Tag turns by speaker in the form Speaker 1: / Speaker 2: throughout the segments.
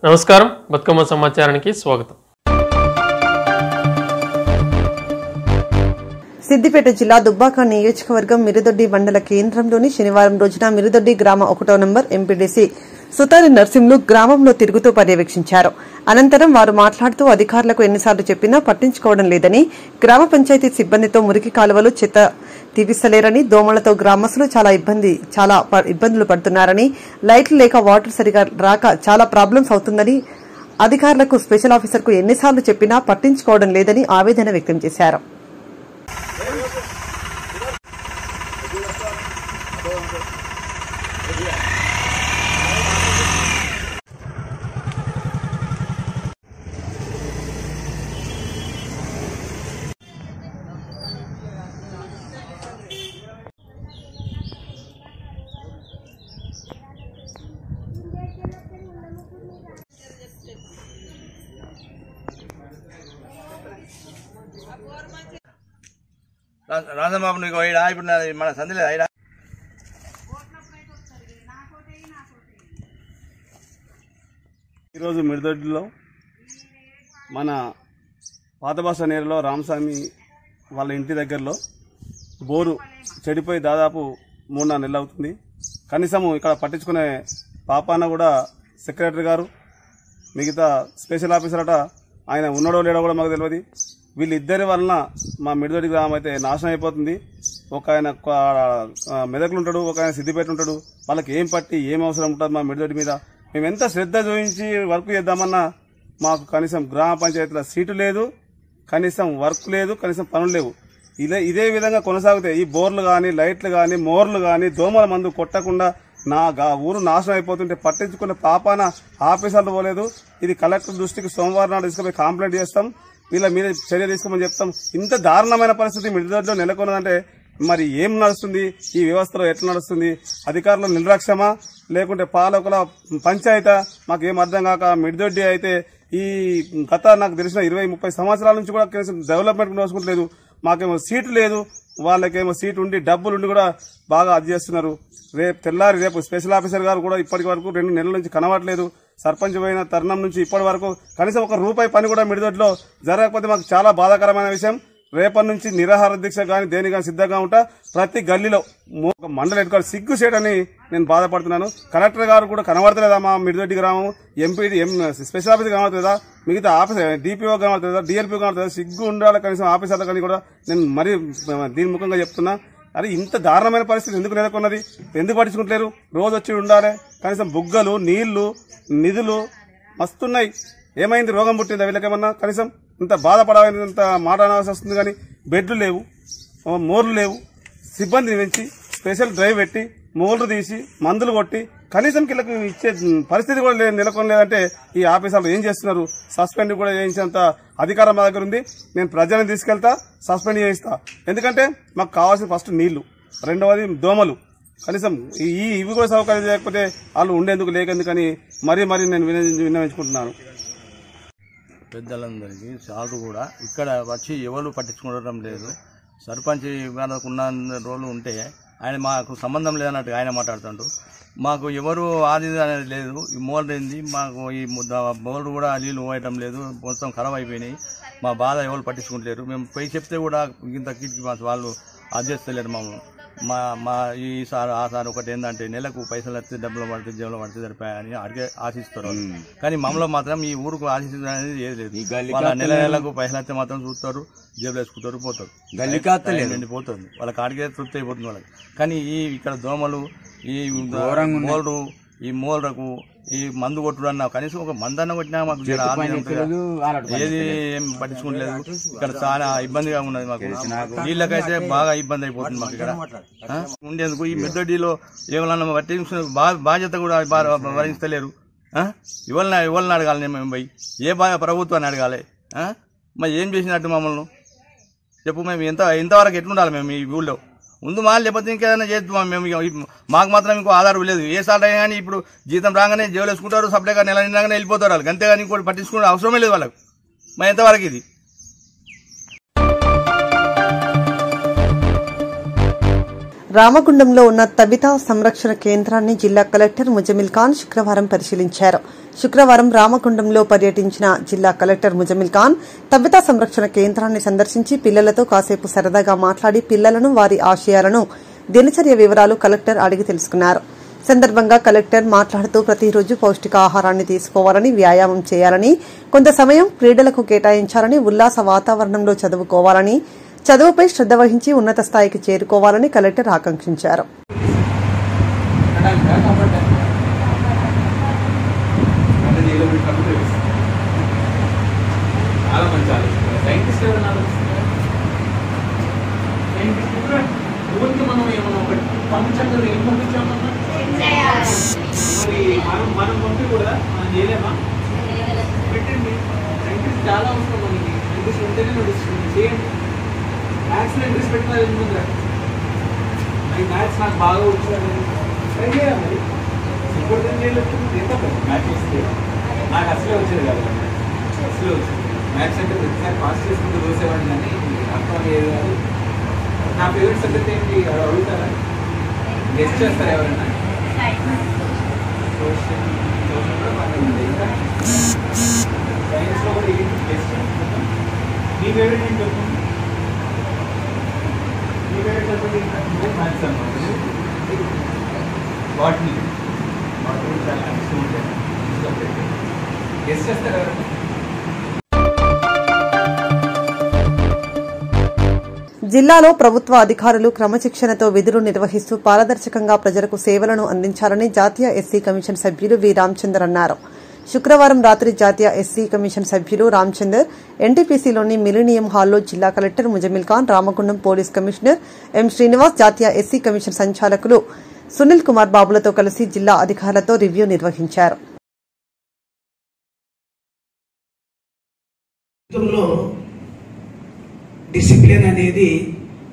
Speaker 1: నమస్కారం, బతుకమ్మ సమాచారానికి స్వాగతం.
Speaker 2: సిద్దిపేట జిల్లా దుబ్బాక నియోజకవర్గం మిరుదొడ్డి మండల కేంద్రంలోని శనివారం రోజున మిరుదొడ్డి గ్రామ 1వ నంబర్ ఎంపీడీసీ సుతారి నర్సింహులు గ్రామంలో తిరుగుతూ పర్యవేక్షించారు. అనంతరం వారు మాట్లాడుతూ అధికారులకు ఎన్నిసార్లు చెప్పినా పట్టించుకోవడం లేదని, గ్రామ పంచాయతీ సిబ్బందితో మురికి కాలువలు చెత్త తీపిస్తలేరని, దోమలతో గ్రామస్తులు చాలా ఇబ్బందులు పడుతున్నారని, లైట్లు లేక వాటర్ సరిగా రాక చాలా ప్రాబ్లమ్స్ అవుతుందని, అధికారులకు స్పెషల్ ఆఫీసర్కు ఎన్నిసార్లు చెప్పినా పట్టించుకోవడం లేదని ఆవేదన వ్యక్తం చేశారు.
Speaker 3: రాజబాబు నీకు ఇప్పుడు మన సందిలే
Speaker 4: ఈరోజు మిరుదొడ్డిలో మన పాత బస్ నేరులో రామస్వామి వాళ్ళ ఇంటి దగ్గరలో బోరు చెడిపోయి దాదాపు 3-4 నెలలు అవుతుంది. కనీసము ఇక్కడ పట్టించుకునే పాపాన కూడా సెక్రటరీ గారు, మిగతా స్పెషల్ ఆఫీసర్ అట ఆయన ఉన్నాడో లేడో కూడా మాకు తెలియదు. వీళ్ళిద్దరి వలన మా మిరుదొడ్డి గ్రామం అయితే నాశనం అయిపోతుంది. ఒక ఆయన మెదకులు ఉంటాడు, ఒక ఆయన సిద్దిపేట ఉంటాడు. వాళ్ళకి ఏం పట్టి ఏం అవసరం ఉంటుంది మా మిరుదొడ్డి మీద. మేము ఎంత శ్రద్ధ చూపించి వర్క్ చేద్దామన్నా మాకు కనీసం గ్రామ పంచాయతీల సీటు లేదు, కనీసం వర్క్ లేదు, కనీసం పనులు లేవు. ఇదే విధంగా కొనసాగితే ఈ బోర్లు కానీ, లైట్లు కానీ, మోర్లు కానీ దోమల మందు కొట్టకుండా ఊరు నాశనం అయిపోతుంటే పట్టించుకున్న పాపాన ఆఫీసర్లు పోలేదు. ఇది కలెక్టర్ దృష్టికి సోమవారం నాడు తీసుకుపోయి కంప్లైంట్ చేస్తాం, వీళ్ళ మీద చర్య తీసుకోమని చెప్తాం. ఇంత దారుణమైన పరిస్థితి మిరుదొడ్డిలో నెలకొన్నదంటే మరి ఏం నడుస్తుంది, ఈ వ్యవస్థలో ఎట్లా నడుస్తుంది? అధికారుల నిర్లక్ష్యమా లేకుంటే పాలకుల పంచాయతా మాకేం అర్థం కాక మిరుదొడ్డి అయితే ఈ గత నాకు తెలిసిన 20-30 సంవత్సరాల నుంచి కూడా కనీసం డెవలప్మెంట్ నోసుకుంటలేదు. మాకేమో సీటు లేదు, వాళ్ళకేమో సీటు ఉండి డబ్బులుండి కూడా బాగా అది చేస్తున్నారు. రేపు స్పెషల్ ఆఫీసర్ గారు కూడా ఇప్పటి వరకు 2 నెలల నుంచి కనబడలేదు. సర్పంచ్ పోయిన తరుణం నుంచి ఇప్పటి వరకు కనీసం ₹1 పని కూడా మిరుదొడ్డిలో జరగకపోతే మాకు చాలా బాధాకరమైన విషయం. రేపటి నుంచి నిరాహార దీక్ష కానీ దేని కానీ సిద్ధంగా ఉంటా. ప్రతి గల్లీలో మండల హెడ్ క్వార్టర్ సిగ్గు చేయడని నేను బాధపడుతున్నాను. కలెక్టర్ గారు కూడా కనబడతలేదా మా మిరుదొడ్డి గ్రామం? స్పెషల్ ఆఫీసర్ కనబడతలేదా? మిగతా ఆఫీసర్ డిపిఓ కనబడతలేదా? డిఎల్పీ కనబడతలేదా? సిగ్గు ఉండాలి కనీసం ఆఫీసర్ల కానీ కూడా. నేను మరీ దీని ముఖంగా చెప్తున్నా, అరే ఇంత దారుణమైన పరిస్థితి ఎందుకు నెలకొన్నది? ఎందుకు పట్టించుకుంటలేరు? రోజు వచ్చి ఉండాలి. కనీసం బుగ్గలు, నీళ్లు, నిధులు మస్తున్నాయి. ఏమైంది? రోగం పుట్టిందా వీళ్ళకేమన్నా? కనీసం ఇంత బాధపడాలంత మాట అనాల్సి వస్తుంది. కానీ బెడ్లు లేవు, మోర్లు లేవు. సిబ్బందిని పెంచి స్పెషల్ డ్రైవ్ పెట్టి మోర్లు తీసి మందులు కొట్టి కనీసం కిళ్ళకి ఇచ్చే పరిస్థితి కూడా నెలకొనలేదంటే ఈ ఆఫీసర్లు ఏం చేస్తున్నారు? సస్పెండ్ కూడా చేయించేంత అధికారం మా దగ్గర ఉంది. నేను ప్రజలను తీసుకెళ్తా, సస్పెండ్ చేయిస్తా. ఎందుకంటే మాకు కావాల్సిన ఫస్ట్ నీళ్లు, రెండవది దోమలు. కనీసం ఇవి కూడా సౌకర్యం లేకపోతే వాళ్ళు ఉండేందుకు లేకెందుకని మరీ నేను విన్నవించుకుంటున్నాను.
Speaker 3: పెద్దలందరికీ సార్లు కూడా ఇక్కడ వచ్చి ఎవరు పట్టించుకోవడం లేదు. సర్పంచ్ ఉన్న రోజులు ఉంటే ఆయన మాకు సంబంధం లేదన్నట్టు ఆయన మాట్లాడుతుంటారు. మాకు ఎవరు ఆది అనేది లేదు. ఈ మోల్డ్ ఏంది, మాకు ఈ మోల్డ్ కూడా నీళ్ళు పోయటం లేదు, మొత్తం ఖరాబ్ అయిపోయినాయి. మా బాధ ఎవరు పట్టించుకుంటలేరు. మేము పోయి చెప్తే కూడా ఇంత కిటికీ వాళ్ళు అది చేస్తలేరు. మా ఈ సార్ ఆ సార్ ఒకటి ఏంటంటే నెలకు పైసలు వస్తే డబ్బులు పడితే జేబులో పడితే సరిపోయాయని అడిగే ఆశిస్తారు. కానీ మమ్మల్ని మాత్రం ఈ ఊరుకు ఆశించడం అనేది ఏది లేదు. వాళ్ళ నెలకు పైసలు వస్తే మాత్రం చూస్తారు, జేబులు వేసుకుంటారు, పోతారు. పోతుంది వాళ్ళకి అడిగే తృప్తి అయిపోతుంది వాళ్ళకి. కానీ ఇక్కడ దోమలు, ఈ మోల్రు, ఈ మోల్రకు ఈ మందు కొట్టుడు అన్న కనీసం ఒక మందన్న కొట్టినా మాకు ఏది ఏం పట్టించుకోలేదు. ఇక్కడ చాలా ఇబ్బందిగా ఉన్నది మాకు. నీళ్ళకైతే బాగా ఇబ్బంది అయిపోతుంది మాకు ఇక్కడ ఉండేందుకు. ఈ మిరుదొడ్డిలో ఏమన్నా పట్టించుకునే బాధ్యత కూడా భరించలేరు. ఎవరిని అడగాలి? మేము పోయి ప్రభుత్వాన్ని అడగాలి. మరి ఏం చేసినట్టు మమ్మల్ని చెప్పు. మేము ఎంతవరకు ఎట్లుండాలి మేము ఈ ఊళ్ళో? ముందు మా లేకపోతే ఇంకేదైనా చేద్దాం. మేము మాకు మాత్రం ఇంకో ఆధారం లేదు. ఏ సార్ అయినా కానీ ఇప్పుడు జీతం రాగానే జేబులు వేసుకుంటారు, సప్లైగా నెల నిండాగానే వెళ్ళిపోతారు వాళ్ళు. అంతేగాని ఇంకోటి పట్టించుకునే అవసరమే లేదు వాళ్ళకు. మరి ఎంతవరకు ఇది?
Speaker 2: రామగుండంలో ఉన్న తబితా సంరక్షణ కేంద్రాన్ని జిల్లా కలెక్టర్ ముజమిల్ ఖాన్ శుక్రవారం పరిశీలించారు. శుక్రవారం రామగుండంలో పర్యటించిన జిల్లా కలెక్టర్ ముజమిల్ ఖాన్ తవ్విత సంరక్షణ కేంద్రాన్ని సందర్శించి పిల్లలతో కాసేపు సరదాగా మాట్లాడి పిల్లలను వారి ఆశయాలను దినచర్య వివరాలు కలెక్టర్ అడిగి తెలుసుకున్నారు. సందర్భంగా కలెక్టర్ మాట్లాడుతూ ప్రతిరోజు పౌష్టికాహారాన్ని తీసుకోవాలని, వ్యాయామం చేయాలని, కొంత సమయం క్రీడలకు కేటాయించాలని, ఉల్లాస వాతావరణంలో చదువుకోవాలని, చదువుపై శ్రద్ధ వహించి ఉన్నత స్థాయికి చేరుకోవాలని కలెక్టర్ ఆకాంక్షించారు.
Speaker 5: మనం పంపి కూడా మనం చేయలేమా? పెట్టండి. సైంటిస్ట్ చాలా అవసరం మనకి. సైంటిస్ట్ ఉంటేనే నడుస్తుంది. చేయండి. మ్యాథ్స్లో ఇంట్రెస్ట్ పెట్టినా ముందు మ్యాథ్స్ నాకు బాగా వచ్చాను ట్రై చేయాలి. ఇంకోటి చేయలేదు మ్యాథ్స్ వస్తే నాకు అసలే వచ్చేది కాదు. అసలే వచ్చింది మ్యాథ్స్ అంటే ప్రతిసారి పాస్ చేసుకుంటూ చూసేవాడిని కానీ అర్థం అయ్యేది కాదు. నా ఫేవరెట్ సబ్జెక్ట్ ఏంటి అడుగుతారా? గెస్ట్ చేస్తారా ఎవరైనా? సైన్స్లో కూడా ఏంటి గెస్ట్ నీ ఫేవరెట్ ఏంటి చెప్పండి. నీ ఫేవరెట్ చెప్పండి. మ్యాథ్స్ అన్నమాట. వాటిని చాలా ఇష్టం ఉంటాయి. గెస్ట్ చేస్తారా ఎవరైనా?
Speaker 2: జిల్లాలో ప్రభుత్వ అధికారులు క్రమశిక్షణతో విధులు నిర్వహిస్తూ పారదర్శకంగా ప్రజలకు సేవలను అందించాలని జాతీయ ఎస్సీ కమిషన్ సభ్యులు వి రామచందర్ అన్నారు. శుక్రవారం రాత్రి జాతీయ ఎస్సీ కమిషన్ సభ్యులు రామచందర్ ఎన్టీపీసీలోని మిలీనియం హాల్లో జిల్లా collector Muzammil Khan, Ramagundam police commissioner M Srinivas, జాతీయ ఎస్సీ కమిషన్ సంచాలకులు సునీల్ కుమార్ బాబులతో కలిసి జిల్లా అధికారులతో రివ్యూ నిర్వహించారు.
Speaker 6: డిసిప్లిన్ అనేది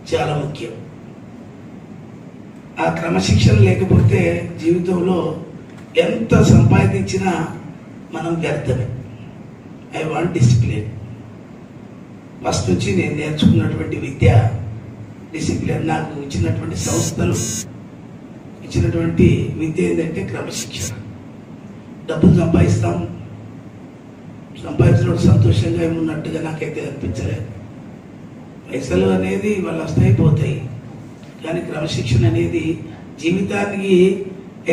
Speaker 6: చాలా ముఖ్యం. ఆ క్రమశిక్షణ లేకపోతే జీవితంలో ఎంత సంపాదించినా మనం వ్యర్థమే. I want discipline. ఫస్ట్ నుంచి నేను నేర్చుకున్నటువంటి విద్య డిసిప్లిన్. నాకు ఇచ్చినటువంటి సంస్థలు ఇచ్చినటువంటి విద్య ఏంటంటే క్రమశిక్షణ. డబ్బులు సంపాదించిన సంతోషంగా ఏమున్నట్టుగా నాకైతే అనిపించలేదు. పైసలు అనేది వాళ్ళు వస్తాయిపోతాయి, కానీ క్రమశిక్షణ అనేది జీవితానికి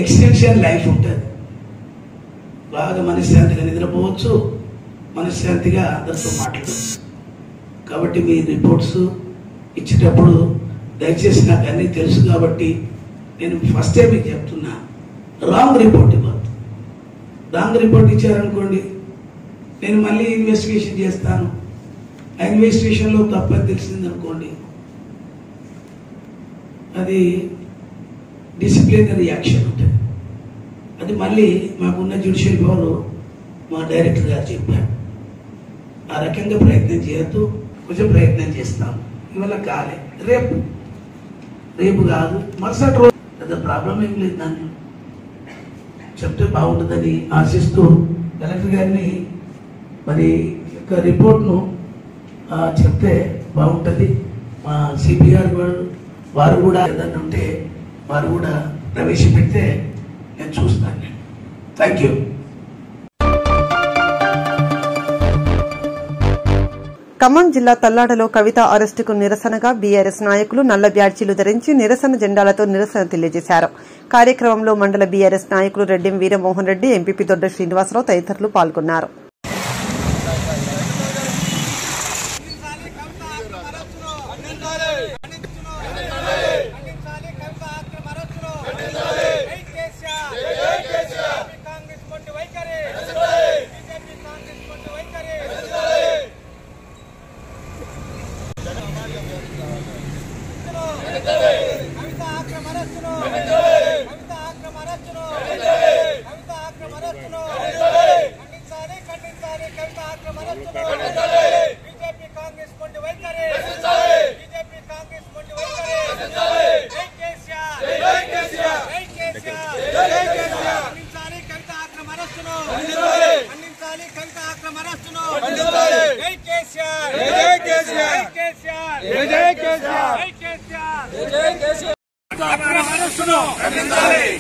Speaker 6: ఎక్స్టెన్షన్ లైఫ్ ఉంటుంది. బాగా మనశ్శాంతిగా నిద్రపోవచ్చు, మనశ్శాంతిగా అందరితో మాట్లాడవచ్చు. కాబట్టి మీ రిపోర్ట్స్ ఇచ్చేటప్పుడు దయచేసి నాకు అన్నీ తెలుసు కాబట్టి నేను ఫస్టే మీకు చెప్తున్నా, రాంగ్ రిపోర్ట్ ఇవ్వద్దు. రాంగ్ రిపోర్ట్ ఇచ్చారనుకోండి, నేను మళ్ళీ ఇన్వెస్టిగేషన్ చేస్తాను. ఆ ఇన్వెస్టిగేషన్లో తప్పని తెలిసిందనుకోండి, అది డిసిప్లినరీ యాక్షన్ ఉంటుంది. అది మళ్ళీ మాకున్న జ్యుడిషియల్ పవర్ మా డైరెక్టర్ గారు చెప్పారు. ఆ రకంగా ప్రయత్నం చేయొద్దు, కొంచెం ప్రయత్నం చేస్తాం. ఇవాళ కాలే, రేపు కాదు, మరుసటి రోజు పెద్ద ప్రాబ్లం ఏం లేదు. దాన్ని చెప్తే బాగుంటుందని ఆశిస్తూ కలెక్టర్ గారిని మరి యొక్క రిపోర్ట్ను చెప్తే బాగుంటుంది. మా సిపి గారు వారు కూడా ఏదన్నా ఉంటే వారు కూడా ప్రవేశపెడితే నేను చూస్తాను. Thank you.
Speaker 2: ఖమ్మం జిల్లా తల్లాడలో కవిత అరెస్టుకు నిరసనగా బీఆర్ఎస్ నాయకులు నల్ల బ్యాడ్జీలు ధరించి నిరసన జెండాలతో నిరసన తెలియజేశారు. కార్యక్రమంలో మండల బీఆర్ఎస్ నాయకులు రెడ్డి వీరమోహన్ రెడ్డి, ఎంపీపీ దొడ్డ శ్రీనివాసరావు తదితరులు పాల్గొన్నారు.
Speaker 7: ఖండించాలి.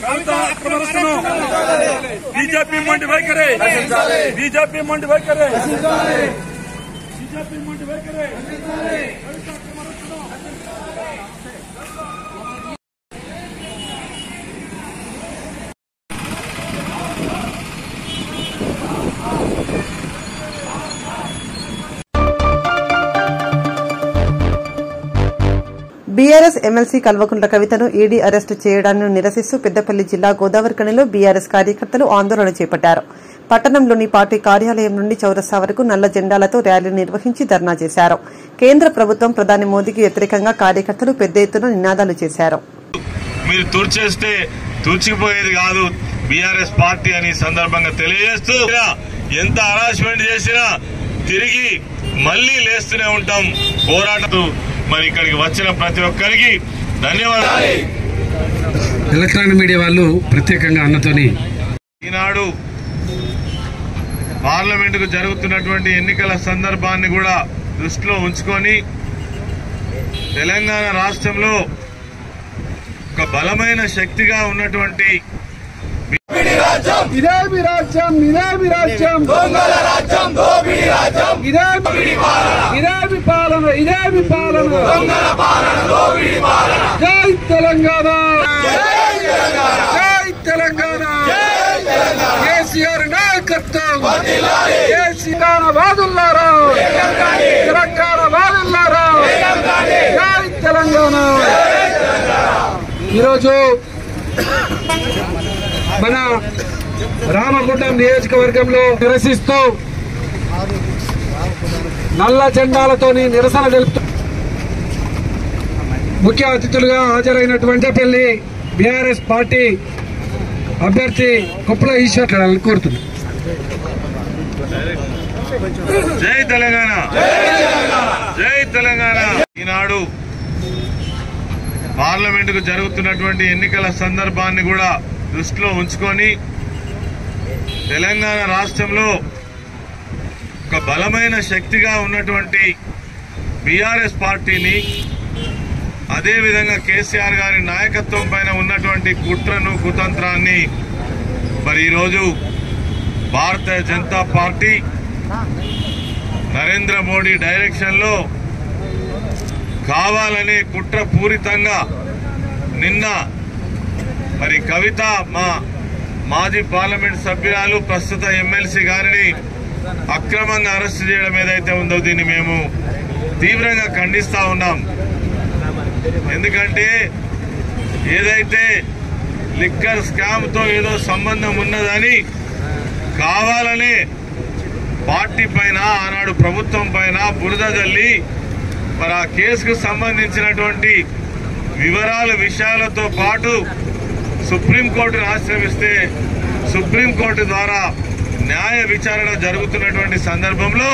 Speaker 7: కవిత అక్రమస్తును బీజేపీ మొండి వైఖరి బీజేపీ మొండి వైఖరి బీజేపీ మొండి వైఖరి
Speaker 2: బీఆర్ఎస్ ఎమ్మెల్సీ కల్వకుంట్ల కవితను ఈడీ అరెస్టు చేయడాన్ని నిరసిస్తూ పెద్దపల్లి జిల్లా గోదావరిఖనిలో బీఆర్ఎస్ కార్యకర్తలు ఆందోళన చేపట్టారు. పట్టణంలోని పార్టీ కార్యాలయం నుండి చౌరస్తా వరకు నల్ల జెండాలతో ర్యాలీ నిర్వహించి ధర్నా చేశారు. కేంద్ర ప్రభుత్వం ప్రధాని మోదీకి వ్యతిరేకంగా కార్యకర్తలు పెద్ద ఎత్తున నినాదాలు చేశారు.
Speaker 8: మీరు తుడిచేస్తే తుడిచిపోయేది కాదు బీఆర్ఎస్ పార్టీ అని సందర్భంగా తెలియజేస్తూ ఎంత హరాస్మెంట్ చేసినా తిరిగి మళ్లీ లేస్తూనే ఉంటాం పోరాటం. మరి ఇక్కడికి వచ్చిన ప్రతి ఒక్కరికి ధన్యవాదాలు.
Speaker 9: ఎలక్ట్రానిక్ మీడియా వాళ్ళు ప్రత్యేకంగా అన్నతోని
Speaker 8: ఈనాడు పార్లమెంటుకు జరుగుతున్నటువంటి ఎన్నికల సందర్భాన్ని కూడా దృష్టిలో ఉంచుకొని తెలంగాణ రాష్ట్రంలో ఒక బలమైన శక్తిగా ఉన్నటువంటి
Speaker 7: ఇదేమి రాజ్యం ఇదేమి రాజ్యం దొంగల రాజ్యం దోపిడీ రాజ్యం ఇదేమి పాలన ఇదేమి పాలన దొంగల పాలన దోపిడీ పాలన జై తెలంగాణ జై తెలంగాణ కేసీఆర్ నాయకత్వం కేసీఆర్ వాదుల్లారా తెలంగాణ వాదుల్లారా జై తెలంగాణ. ఈరోజు మన రామగుండం నియోజకవర్గంలో నిరసిస్తూ నల్ల జెండాలతోని నిరసన తెలుపుతూ ముఖ్య అతిథులుగా హాజరైనటువంటి పెళ్లి బీఆర్ఎస్ పార్టీ అభ్యర్థి కొప్పుల ఈశ్వర్ కోరుతున్నారు.
Speaker 8: జై తెలంగాణ జై తెలంగాణ. ఈనాడు పార్లమెంటుకు జరుగుతున్నటువంటి ఎన్నికల సందర్భాన్ని కూడా దృష్టిలో ఉంచుకొని తెలంగాణ రాష్ట్రంలో ఒక బలమైన శక్తిగా ఉన్నటువంటి బీఆర్ఎస్ పార్టీని అదేవిధంగా కేసీఆర్ గారి నాయకత్వం పైన ఉన్నటువంటి కుట్రను కుతంత్రాన్ని మరి ఈరోజు భారతీయ జనతా పార్టీ నరేంద్ర మోడీ డైరెక్షన్ లో కావాలనే కుట్రపూరితంగా నిన్న మరి కవిత మా మాజీ పార్లమెంట్ సభ్యురాలు ప్రస్తుత ఎమ్మెల్సీ గారిని అక్రమంగా అరెస్టు చేయడం ఏదైతే ఉందో దీన్ని మేము తీవ్రంగా ఖండిస్తా ఉన్నాం. ఎందుకంటే ఏదైతే లిక్కర్ స్కామ్ తో ఏదో సంబంధం ఉన్నదని కావాలనే పార్టీ పైన ఆనాడు ప్రభుత్వం పైన బురద జల్లి మరి ఆ కేసుకు సంబంధించినటువంటి విషయాలతో పాటు సుప్రీంకోర్టును ఆశ్రయిస్తే సుప్రీంకోర్టు ద్వారా న్యాయ విచారణ జరుగుతున్నటువంటి సందర్భంలో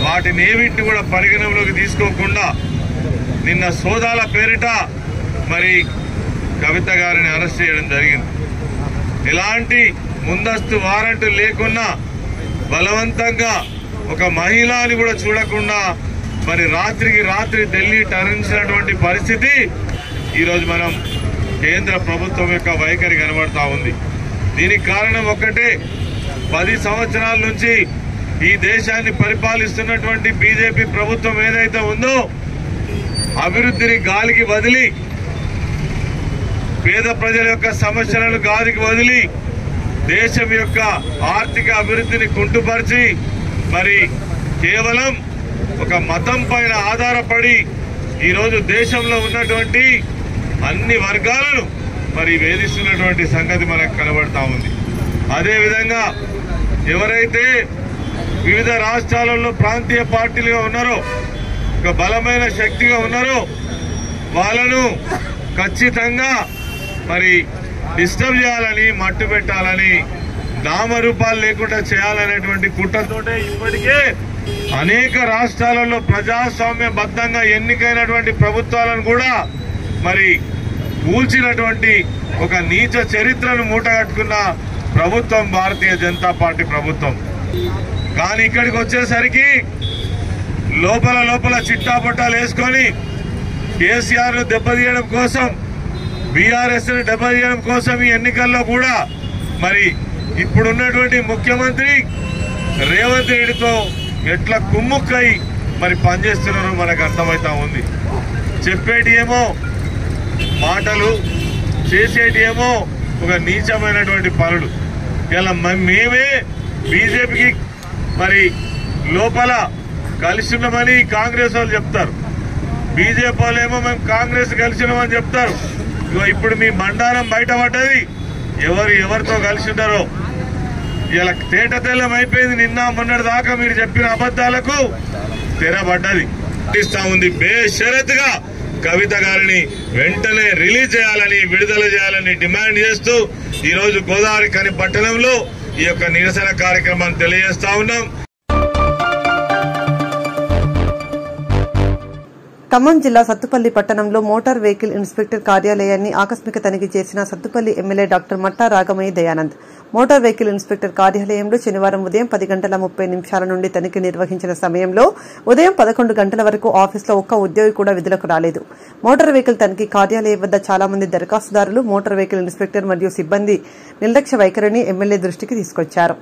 Speaker 8: వాటిని ఏమిటిని కూడా పరిగణనలోకి తీసుకోకుండా నిన్న సోదాల పేరిట మరి కవిత గారిని అరెస్ట్ చేయడం జరిగింది. ఎలాంటి ముందస్తు వారెంట్ లేకున్నా బలవంతంగా ఒక మహిళని కూడా చూడకుండా మరి రాత్రికి రాత్రి ఢిల్లీ తరలించినటువంటి పరిస్థితి ఈరోజు మనం కేంద్ర ప్రభుత్వం యొక్క వైఖరి కనబడతా ఉంది. దీనికి కారణం ఒక్కటే, 10 సంవత్సరాల నుంచి ఈ దేశాన్ని పరిపాలిస్తున్నటువంటి బీజేపీ ప్రభుత్వం ఏదైతే ఉందో అభివృద్ధిని గాలికి వదిలి పేద ప్రజల యొక్క సమస్యలను గాలికి వదిలి దేశం యొక్క ఆర్థిక అభివృద్ధిని కుంటుపరిచి మరి కేవలం ఒక మతం పైన ఆధారపడి ఈరోజు దేశంలో ఉన్నటువంటి అన్ని వర్గాలను మరి వేధిస్తున్నటువంటి సంగతి మనకు కనబడతా ఉంది. అదేవిధంగా ఎవరైతే వివిధ రాష్ట్రాలలో ప్రాంతీయ పార్టీలుగా ఉన్నారో ఒక బలమైన శక్తిగా ఉన్నారో వాళ్ళను ఖచ్చితంగా మరి డిస్టర్బ్ చేయాలని మట్టు పెట్టాలని నామరూపాలు లేకుండా చేయాలనేటువంటి కుట్రతోటే ఇప్పటికే అనేక రాష్ట్రాలలో ప్రజాస్వామ్యబద్ధంగా ఎన్నికైనటువంటి ప్రభుత్వాలను కూడా మరి కూల్చినటువంటి ఒక నీచ చరిత్రను మూటగట్టుకున్న ప్రభుత్వం భారతీయ జనతా పార్టీ ప్రభుత్వం. కానీ ఇక్కడికి వచ్చేసరికి లోపల చిట్టాపట్టాలు వేసుకొని కేసీఆర్ ను దెబ్బతీయడం కోసం బీఆర్ఎస్ని దెబ్బతీయడం కోసం ఈ ఎన్నికల్లో కూడా మరి ఇప్పుడున్నటువంటి ముఖ్యమంత్రి రేవంత్ రెడ్డితో ఎట్లా కుమ్ముక్కై మరి పనిచేస్తున్నారో మనకు అర్థమవుతా ఉంది. చెప్పేటి ఏమో మాటలు, చేసేటి ఏమో ఒక నీచమైనటువంటి పనులు. ఇలా మేమే బీజేపీకి మరి లోపల కలిసి ఉన్నామని కాంగ్రెస్ వాళ్ళు చెప్తారు, బీజేపీ వాళ్ళు ఏమో మేము కాంగ్రెస్ కలిసి ఉన్నామని చెప్తారు. ఇప్పుడు మీ మండారం బయటపడ్డది, ఎవరితో కలిసి ఉన్నారో ఇలా తేట తెల్లం అయిపోయింది. నిన్న మొన్నటి దాకా మీరు చెప్పిన అబద్ధాలకు తెరబడ్డది. ఉంది బేషరతుగా కవిత గారిని వెంటనే రిలీజ్ చేయాలని, విడుదల చేయాలని డిమాండ్ చేస్తూ ఈరోజు గోదావరి ఖని పట్టణంలో ఈ యొక్క నిరసన కార్యక్రమాన్ని తెలియజేస్తా ఉన్నాం.
Speaker 2: ఖమ్మం జిల్లా సత్తుపల్లి పట్టణంలో మోటార్ వెహికల్ ఇన్స్పెక్టర్ కార్యాలయాన్ని ఆకస్మిక తనిఖీ చేసిన Sathupalli MLA doctor Matta Ragamayi Dayanand. Motor vehicle inspector కార్యాలయంలో శనివారం ఉదయం 10:30 నుండి తనిఖీ నిర్వహించిన సమయంలో ఉదయం 11 గంటల వరకు ఆఫీసులో ఒక్క ఉద్యోగి కూడా విధులకు రాలేదు. మోటార్ వెహికల్ తనిఖీ కార్యాలయం వద్ద చాలా మంది దరఖాస్తుదారులు మోటార్ వెహికల్ ఇన్స్పెక్టర్ మరియు సిబ్బంది నిర్లక్ష్య వైఖరిని ఎమ్మెల్యే దృష్టికి తీసుకొచ్చారు.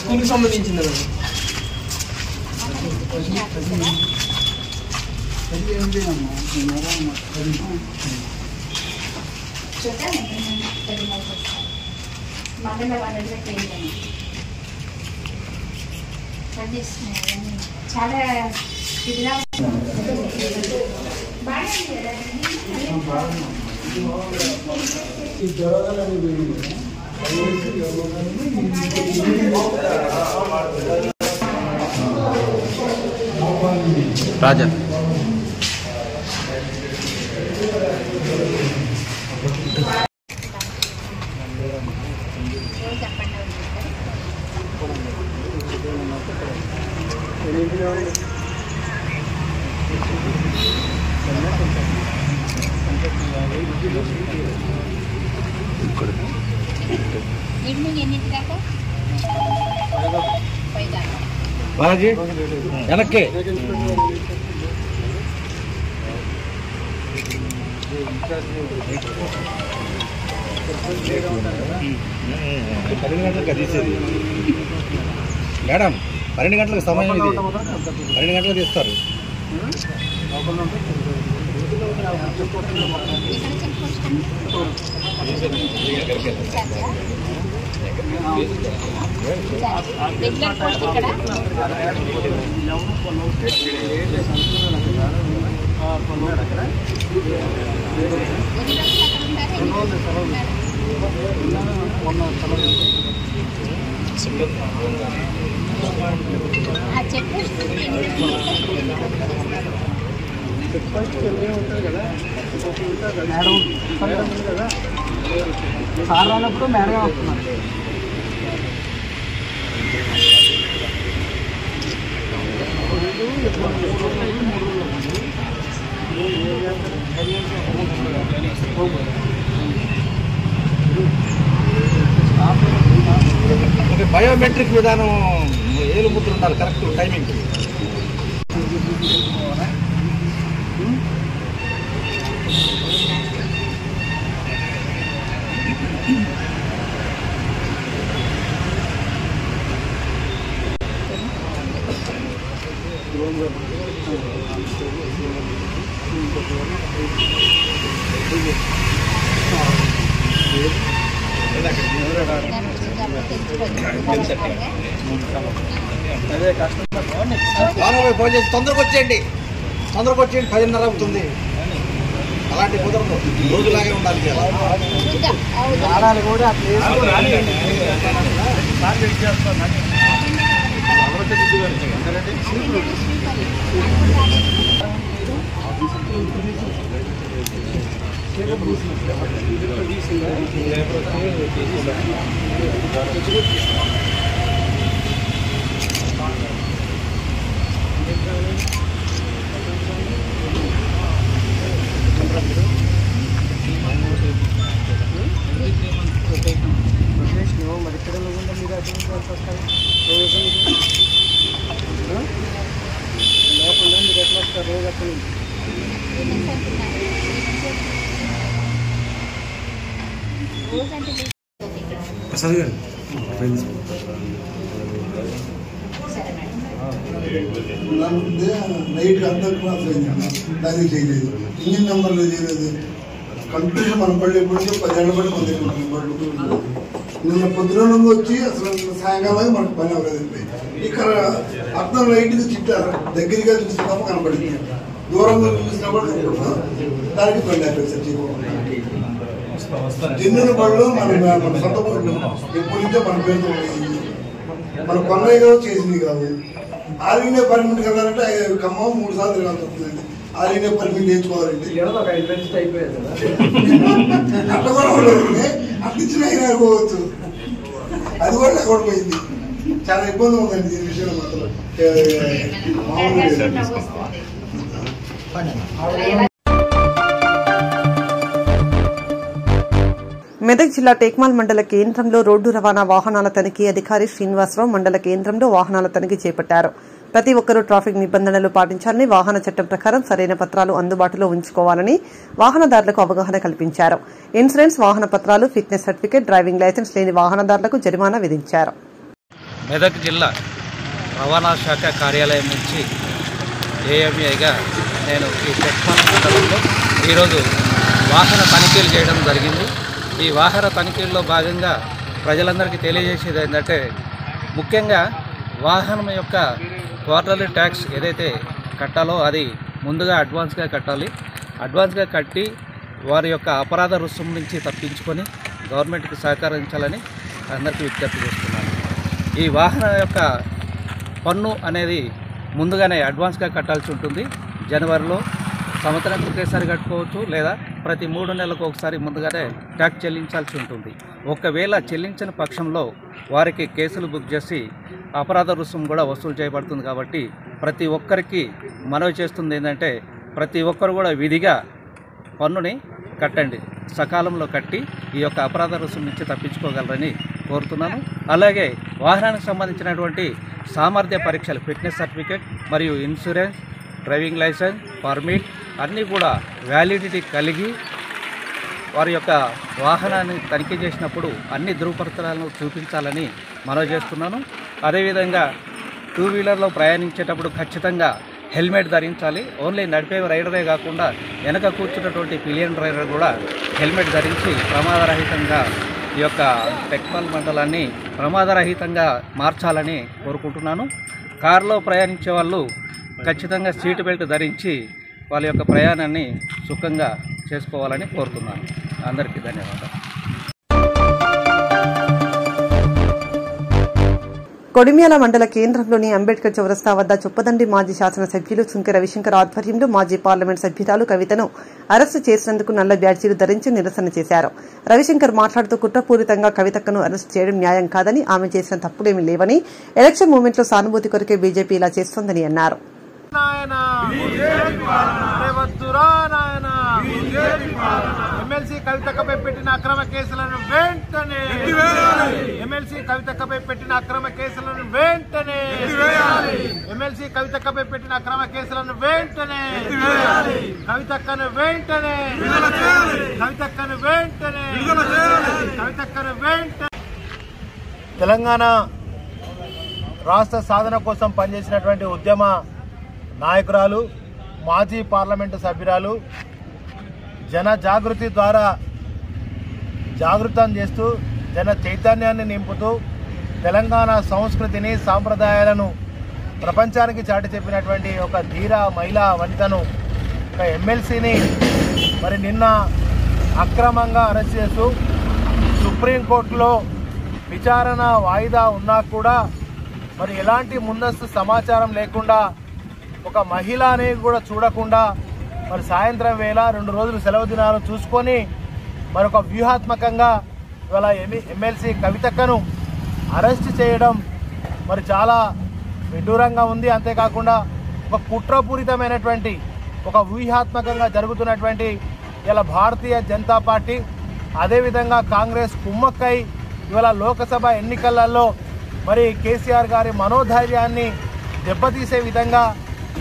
Speaker 5: స్కూల్కి సంబంధించింది
Speaker 10: చాలా ఇదిగా
Speaker 3: రాజా
Speaker 10: ఈవినింగ్ ఎన్నింటి దాకా
Speaker 3: బాలాజీ వెనక్కి తీసేది మేడం 12 గంటలకు సమయం ఇది 12 గంటలకు తీస్తారు.
Speaker 10: రెగ్యులర్ పోస్ట్ ఇక్కడ
Speaker 5: సార్ రానప్పుడు మేడమే వస్తున్నారు.
Speaker 3: బయోమెట్రిక్ విధానం ఏలు ముద్ర ఉండాలి కరెక్ట్ టైమింగ్. ఫోన్ చేసి తొందరగా వచ్చేయండి 10:30 అవుతుంది. అలాంటి కుదరదు, రోజులాగే ఉండాలి.
Speaker 5: కూడా
Speaker 10: రోజంటే
Speaker 11: సరే మేడం.
Speaker 12: నైట్ అంతా క్లాస్ అయింది, దానికి చేయలేదు, ఇంజిన్ నెంబర్లు చేయలేదు, కంటిన్యూ మన బళ్ళు ఎప్పుడు 10 ఏళ్ళ బట్టి మన బళ్ళు నిన్న పొద్దున వచ్చి అసలు సాయంకాలం మనకు పని అవ్వలేదు. ఇక్కడ అర్థం లైట్గా చిట్టారు, దగ్గరగా చూసినాము కనపడింది, దూరంగా చూసినప్పుడు దానికి బండి అయిపోయింది. జన్యుల బళ్ళు మన సొంత బళ్ళు ఎప్పటి నుంచో మన పేరుతో మన కొన్నయ్య చేసింది కాదు. ఆర్మీనే పర్మిట్ కదానంటే ఖమ్మం 3 సార్లు తిరగాల్సి వస్తుందండి. ఆర్మీనే పర్మిట్ నేర్చుకోవాలండి, అట్లా కూడా ఉండదు, అట్లా ఇచ్చిన అయినా అనుకోవచ్చు. అది కూడా అక్కడ పోయింది, చాలా ఇబ్బంది ఉందండి దీని విషయంలో. మామూలు
Speaker 2: మెదక్ జిల్లా టేక్మాల్ మండల కేంద్రంలో రోడ్డు రవాణా వాహనాల తనిఖీ అధికారి శ్రీనివాసరావు మండల కేంద్రంలో వాహనాల తనిఖీ చేపట్టారు. ప్రతి ఒక్కరూ ట్రాఫిక్ నిబంధనలు పాటించాలని, వాహన చట్టం ప్రకారం సరైన పత్రాలు అందుబాటులో ఉంచుకోవాలని వాహనదారులకు అవగాహన కల్పించారు. ఇన్సూరెన్స్, వాహన పత్రాలు, ఫిట్నెస్ సర్టిఫికేట్, డ్రైవింగ్ లైసెన్స్ లేని వాహనదారులకు జరిమానా విధించారు.
Speaker 13: మెదక్ జిల్లా రవాణా శాఖ కార్యాలయం నుంచి ఏఎంఐగా నేను ఈ టేక్మాల్ మండలంలో ఈరోజు వాహన తనిఖీలు చేయడం జరిగింది. ఈ వాహన తనిఖీల్లో భాగంగా ప్రజలందరికీ తెలియజేసేది ఏంటంటే, ముఖ్యంగా వాహనం యొక్క క్వార్టర్లీ ట్యాక్స్ ఏదైతే కట్టాలో అది ముందుగా అడ్వాన్స్గా కట్టాలి. అడ్వాన్స్గా కట్టి వారి యొక్క అపరాధ రుసుం నుంచి తప్పించుకొని గవర్నమెంట్కి సహకరించాలని అందరికీ విజ్ఞప్తి చేస్తున్నాను. ఈ వాహనం యొక్క పన్ను అనేది ముందుగానే అడ్వాన్స్గా కట్టాల్సి ఉంటుంది. జనవరిలో సంవత్సరానికి ఒకేసారి కట్టుకోవచ్చు, లేదా ప్రతి 3 నెలలకు ఒకసారి ముందుగానే ట్యాక్స్ చెల్లించాల్సి ఉంటుంది. ఒకవేళ చెల్లించిన పక్షంలో వారికి కేసులు బుక్ చేసి అపరాధ రుసుం కూడా వసూలు చేయబడుతుంది. కాబట్టి ప్రతి ఒక్కరికి మనవి చేస్తుంది ఏంటంటే, ప్రతి ఒక్కరు కూడా విధిగా పన్నుని కట్టండి, సకాలంలో కట్టి ఈ యొక్క అపరాధ రుసుం నుంచి తప్పించుకోగలరని కోరుతున్నాను. అలాగే వాహనానికి సంబంధించినటువంటి సామర్థ్య పరీక్షలు, ఫిట్నెస్ సర్టిఫికేట్ మరియు ఇన్సూరెన్స్, డ్రైవింగ్ లైసెన్స్, పర్మిట్ అన్నీ కూడా వ్యాలిడిటీ కలిగి వారి యొక్క వాహనాన్ని తనిఖీ చేసినప్పుడు అన్ని ధృవపత్రాలను చూపించాలని మనవి చేస్తున్నాను. అదేవిధంగా 2 వీలర్లో ప్రయాణించేటప్పుడు ఖచ్చితంగా హెల్మెట్ ధరించాలి. ఓన్లీ నడిపే రైడరే కాకుండా వెనక కూర్చున్నటువంటి పిలియన్ డ్రైవర్ కూడా హెల్మెట్ ధరించి ప్రమాదరహితంగా ఈ యొక్క టేక్మాల్ మండలాన్ని ప్రమాదరహితంగా మార్చాలని కోరుకుంటున్నాను. కారులో ప్రయాణించే వాళ్ళు ఖచ్చితంగా సీటు బెల్ట్ ధరించి వాళ్ళ యొక్క ప్రయాణాన్ని సుఖంగా చేసుకోవాలని కోరుతున్నాను. అందరికీ ధన్యవాదాలు.
Speaker 2: కొడిమ్యాల మండల కేంద్రంలోని అంబేద్కర్ చౌరస్తా వద్ద చొప్పదండి మాజీ శాసనసభ్యులు సుంకె రవిశంకర్ ఆధ్వర్యంలో మాజీ పార్లమెంట్ సభ్యురాలు కవితను అరెస్టు చేసినందుకు నల్ల బ్యాడ్జీలు ధరించి నిరసన చేశారు. రవిశంకర్ మాట్లాడుతూ కుట్రపూరితంగా కవితక్కను అరెస్టు చేయడం న్యాయం కాదని, ఆమె చేసిన తప్పులేమీ లేవని, ఎలక్షన్ మూమెంట్లో సానుభూతి కొరకే బీజేపీ ఇలా చేస్తోందని అన్నారు.
Speaker 14: ఎమ్మెల్సీ కవితక్కపై పెట్టిన అక్రమ కేసులను వెంటనే ఎమ్మెల్సీ కవితక్కపై పెట్టిన అక్రమ కేసులను వెంటనే ఎమ్మెల్సీ కవితక్కపై పెట్టిన అక్రమ కేసులను వెంటనే కవితక్కను వెంటనే కవితక్కను వెంటనే కవితక్కను వెంటనే. తెలంగాణ రాష్ట్ర సాధన కోసం పనిచేసినటువంటి ఉద్యమ నాయకురాలు, మాజీ పార్లమెంటు సభ్యురాలు, జన జాగృతి ద్వారా జాగృతం చేస్తూ జన చైతన్యాన్ని నింపుతూ తెలంగాణ సంస్కృతిని, సాంప్రదాయాలను ప్రపంచానికి చాటి చెప్పినటువంటి ఒక ధీర మహిళా వనితను, ఒక ఎమ్మెల్సీని మరి నిన్న అక్రమంగా అరెస్ట్ చేస్తూ సుప్రీంకోర్టులో విచారణ వాయిదా ఉన్నా కూడా మరి ఎలాంటి ముందస్తు సమాచారం లేకుండా, ఒక మహిళ అనేది కూడా చూడకుండా మరి సాయంత్రం వేళ 2 రోజులు సెలవు దినాలు చూసుకొని మరొక వ్యూహాత్మకంగా ఇవాళ ఎమ్మెల్సీ కవితక్కను అరెస్ట్ చేయడం మరి చాలా విడ్డూరంగా ఉంది. అంతేకాకుండా ఒక కుట్రపూరితమైనటువంటి, ఒక వ్యూహాత్మకంగా జరుగుతున్నటువంటి ఇలా భారతీయ జనతా పార్టీ, అదేవిధంగా కాంగ్రెస్ కుమ్మక్కై ఇవాళ లోకసభ ఎన్నికలలో మరి కేసీఆర్ గారి మనోధైర్యాన్ని దెబ్బతీసే విధంగా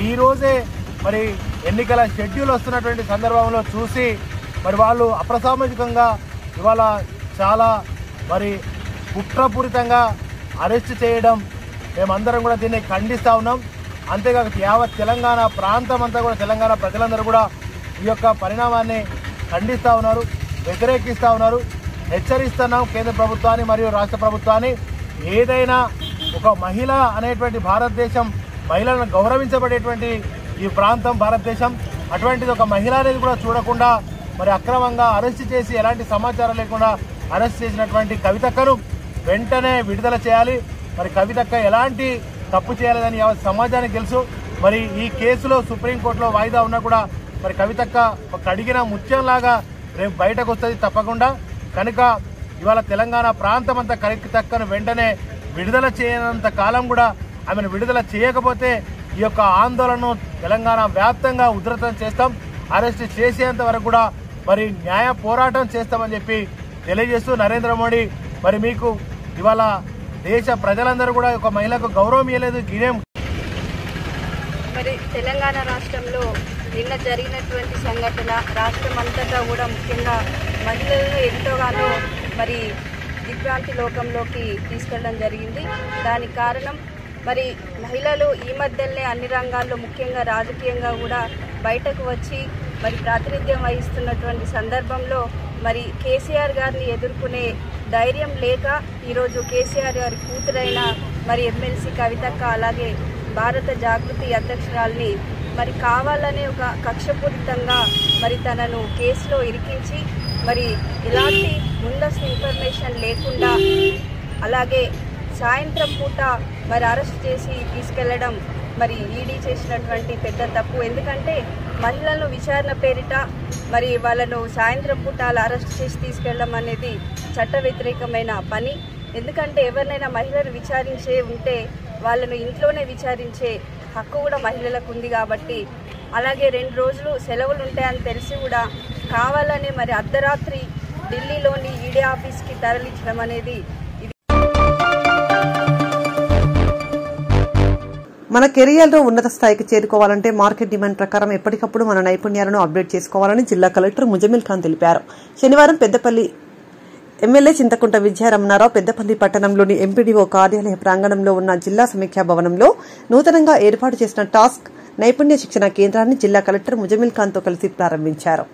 Speaker 14: ఈరోజే మరి ఎన్నికల షెడ్యూల్ వస్తున్నటువంటి సందర్భంలో చూసి మరి వాళ్ళు అప్రసామాజికంగా ఇవాళ చాలా మరి కుట్రపూరితంగా అరెస్ట్ చేయడం మేమందరం కూడా దీన్ని ఖండిస్తూ ఉన్నాం. అంతేకాక యావత్ తెలంగాణ ప్రాంతం అంతా కూడా తెలంగాణ ప్రజలందరూ కూడా ఈ యొక్క పరిణామాన్ని ఖండిస్తూ ఉన్నారు, వ్యతిరేకిస్తూ ఉన్నారు. హెచ్చరిస్తున్నాం కేంద్ర ప్రభుత్వాన్ని మరియు రాష్ట్ర ప్రభుత్వాన్ని, ఏదైనా ఒక మహిళ అనేటువంటి భారతదేశం, మహిళలను గౌరవించబడేటువంటి ఈ ప్రాంతం భారతదేశం, అటువంటిది ఒక మహిళ అనేది కూడా చూడకుండా మరి అక్రమంగా అరెస్ట్ చేసి ఎలాంటి సమాచారం లేకుండా అరెస్ట్ చేసినటువంటి కవితక్కను వెంటనే విడుదల చేయాలి. మరి కవితక్క ఎలాంటి తప్పు చేయలేదని సమాజానికి తెలుసు. మరి ఈ కేసులో సుప్రీంకోర్టులో వాయిదా ఉన్నా కూడా మరి కవితక్క ఒక కడిగిన ముత్యంలాగా రేపు బయటకు వస్తుంది తప్పకుండా. కనుక ఇవాళ తెలంగాణ ప్రాంతం అంతా కవితక్కను వెంటనే విడుదల చేయనంత కాలం కూడా ఆమెను విడుదల చేయకపోతే ఈ యొక్క ఆందోళనను తెలంగాణ వ్యాప్తంగా ఉధృతం చేస్తాం. అరెస్ట్ చేసేంత వరకు కూడా మరి న్యాయ పోరాటం చేస్తామని చెప్పి తెలియజేస్తూ, నరేంద్ర మోడీ మరి మీకు ఇవాళ దేశ ప్రజలందరూ కూడా ఒక మహిళకు గౌరవం ఇవ్వలేదు. గిరేం
Speaker 15: మరి తెలంగాణ రాష్ట్రంలో నిన్న జరిగినటువంటి సంఘటన రాష్ట్రం అంతటా కూడా ముఖ్యంగా మహిళలను ఎంతోగానో మరి దిగ్భ్రాంతి లోకంలోకి తీసుకెళ్ళడం జరిగింది. దానికి కారణం మరి మహిళలు ఈ మధ్యనే అన్ని రంగాల్లో ముఖ్యంగా రాజకీయంగా కూడా బయటకు వచ్చి మరి ప్రాతినిధ్యం వహిస్తున్నటువంటి సందర్భంలో మరి కేసీఆర్ గారిని ఎదుర్కొనే ధైర్యం లేక ఈరోజు కేసీఆర్ గారి కూతురైన మరి ఎమ్మెల్సీ కవితక్క అలాగే భారత జాగృతి అధ్యక్షురాల్ని మరి కావాలనే ఒక కక్షపూరితంగా మరి తనను కేసులో ఇరికించి మరి ఎలాంటి ముందస్తు ఇన్ఫర్మేషన్ లేకుండా అలాగే సాయంత్రం పూట మరి అరెస్ట్ చేసి తీసుకెళ్లడం మరి ఈడీ చేసినటువంటి పెద్ద తప్పు. ఎందుకంటే మహిళలను విచారణ పేరిట మరి వాళ్ళను సాయంత్రం పూట అలా అరెస్ట్ చేసి తీసుకెళ్లడం అనేది చట్ట వ్యతిరేకమైన పని. ఎందుకంటే ఎవరినైనా మహిళలు విచారించే ఉంటే వాళ్ళను ఇంట్లోనే విచారించే హక్కు కూడా మహిళలకు ఉంది కాబట్టి, అలాగే 2 రోజులు సెలవులు ఉంటాయని తెలిసి కూడా కావాలని మరి అర్ధరాత్రి ఢిల్లీలోని ఈడీ ఆఫీస్కి తరలించడం అనేది
Speaker 2: మన కెరియర్లో ఉన్నత స్థాయికి చేరుకోవాలంటే మార్కెట్ డిమాండ్ ప్రకారం ఎప్పటికప్పుడు మన నైపుణ్యాలను అప్డేట్ చేసుకోవాలని జిల్లా కలెక్టర్ ముజమిల్ ఖాన్ తెలిపారు. శనివారం పెద్దపల్లి ఎమ్మెల్యే చింతకుంట విజయరమణారావు పెద్దపల్లి పట్టణంలోని ఎంపీడీఓ కార్యాలయ ప్రాంగణంలో ఉన్న జిల్లా సమీక్షా భవనంలో నూతనంగా ఏర్పాటు చేసిన టాస్క్ నైపుణ్య శిక్షణ కేంద్రాన్ని జిల్లా కలెక్టర్ ముజమిల్ ఖాన్ తో కలిసి ప్రారంభించారు.